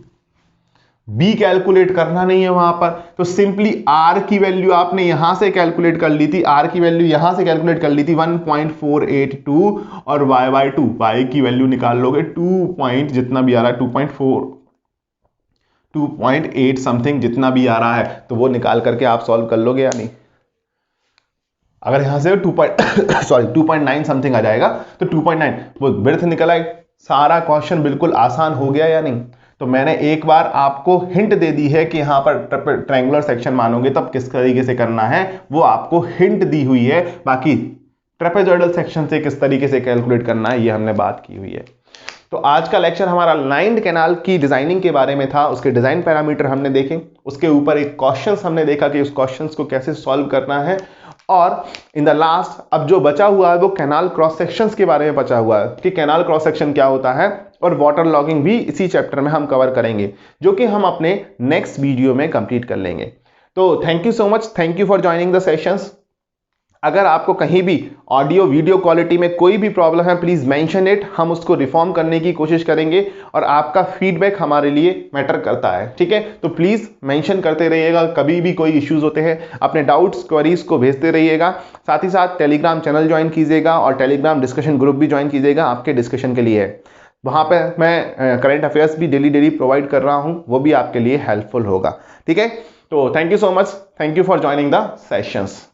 b calculate करना नहीं है वहां पर, तो सिंपली r की वैल्यू आपने यहां से कैलकुलेट कर ली थी, r की वैल्यू यहां से कैलकुलेट कर ली थी 1.482, और y/2 y की वैल्यू निकाल लोगे 2 पॉइंट जितना भी आ रहा है 2.8 समथिंग जितना भी आ रहा है, तो वो निकाल करके आप सॉल्व कर लोगे या नहीं। अगर यहां से 2.9 समथिंग आ जाएगा तो 2.9 वो विड्थ निकल आए, सारा क्वेश्चन बिल्कुल आसान हो गया या नहीं। तो मैंने एक बार आपको हिंट दे दी है कि यहां पर ट्रायंगुलर सेक्शन मानोगे तब किस तरीके से करना है, वो आपको हिंट दी हुई है। बाकी ट्रेपेजॉइडल सेक्शन से किस तरीके से कैलकुलेट करना है ये हमने बात की हुई है। तो आज का लेक्चर हमारा लाइन्ड कैनाल की डिजाइनिंग के बारे में था, उसके डिजाइन पैरामीटर हमने देखे, उसके ऊपर एक क्वेश्चन हमने देखा कि उस क्वेश्चन को कैसे सॉल्व करना है, और इन द लास्ट अब जो बचा हुआ है वो कैनाल क्रॉस सेक्शंस के बारे में बचा हुआ है कि कैनाल क्रॉस सेक्शन क्या होता है, और वाटर लॉगिंग भी इसी चैप्टर में हम कवर करेंगे, जो कि हम अपने नेक्स्ट वीडियो में कंप्लीट कर लेंगे। तो thank you so much, thank you for joining the sessions. अगर आपको कहीं भी ऑडियो वीडियो क्वालिटी में कोई भी प्रॉब्लम है, प्लीज मेंशन इट, हम उसको रिफॉर्म करने की कोशिश करेंगे, और आपका फीडबैक हमारे लिए मैटर करता है, ठीक है। तो प्लीज मेंशन करते रहिएगा, कभी भी कोई इश्यूज होते हैं अपने डाउट्स क्वेरीज को भेजते रहिएगा। साथ ही साथ टेलीग्राम चैनल ज्वाइन कीजिएगा और टेलीग्राम डिस्कशन ग्रुप भी ज्वाइन कीजिएगा, आपके डिस्कशन के लिए है। वहां पे मैं करंट अफेयर्स भी डेली प्रोवाइड कर रहा हूं, वो भी आपके लिए हेल्पफुल होगा, ठीक है। तो thank you so much, thank you for joining the sessions.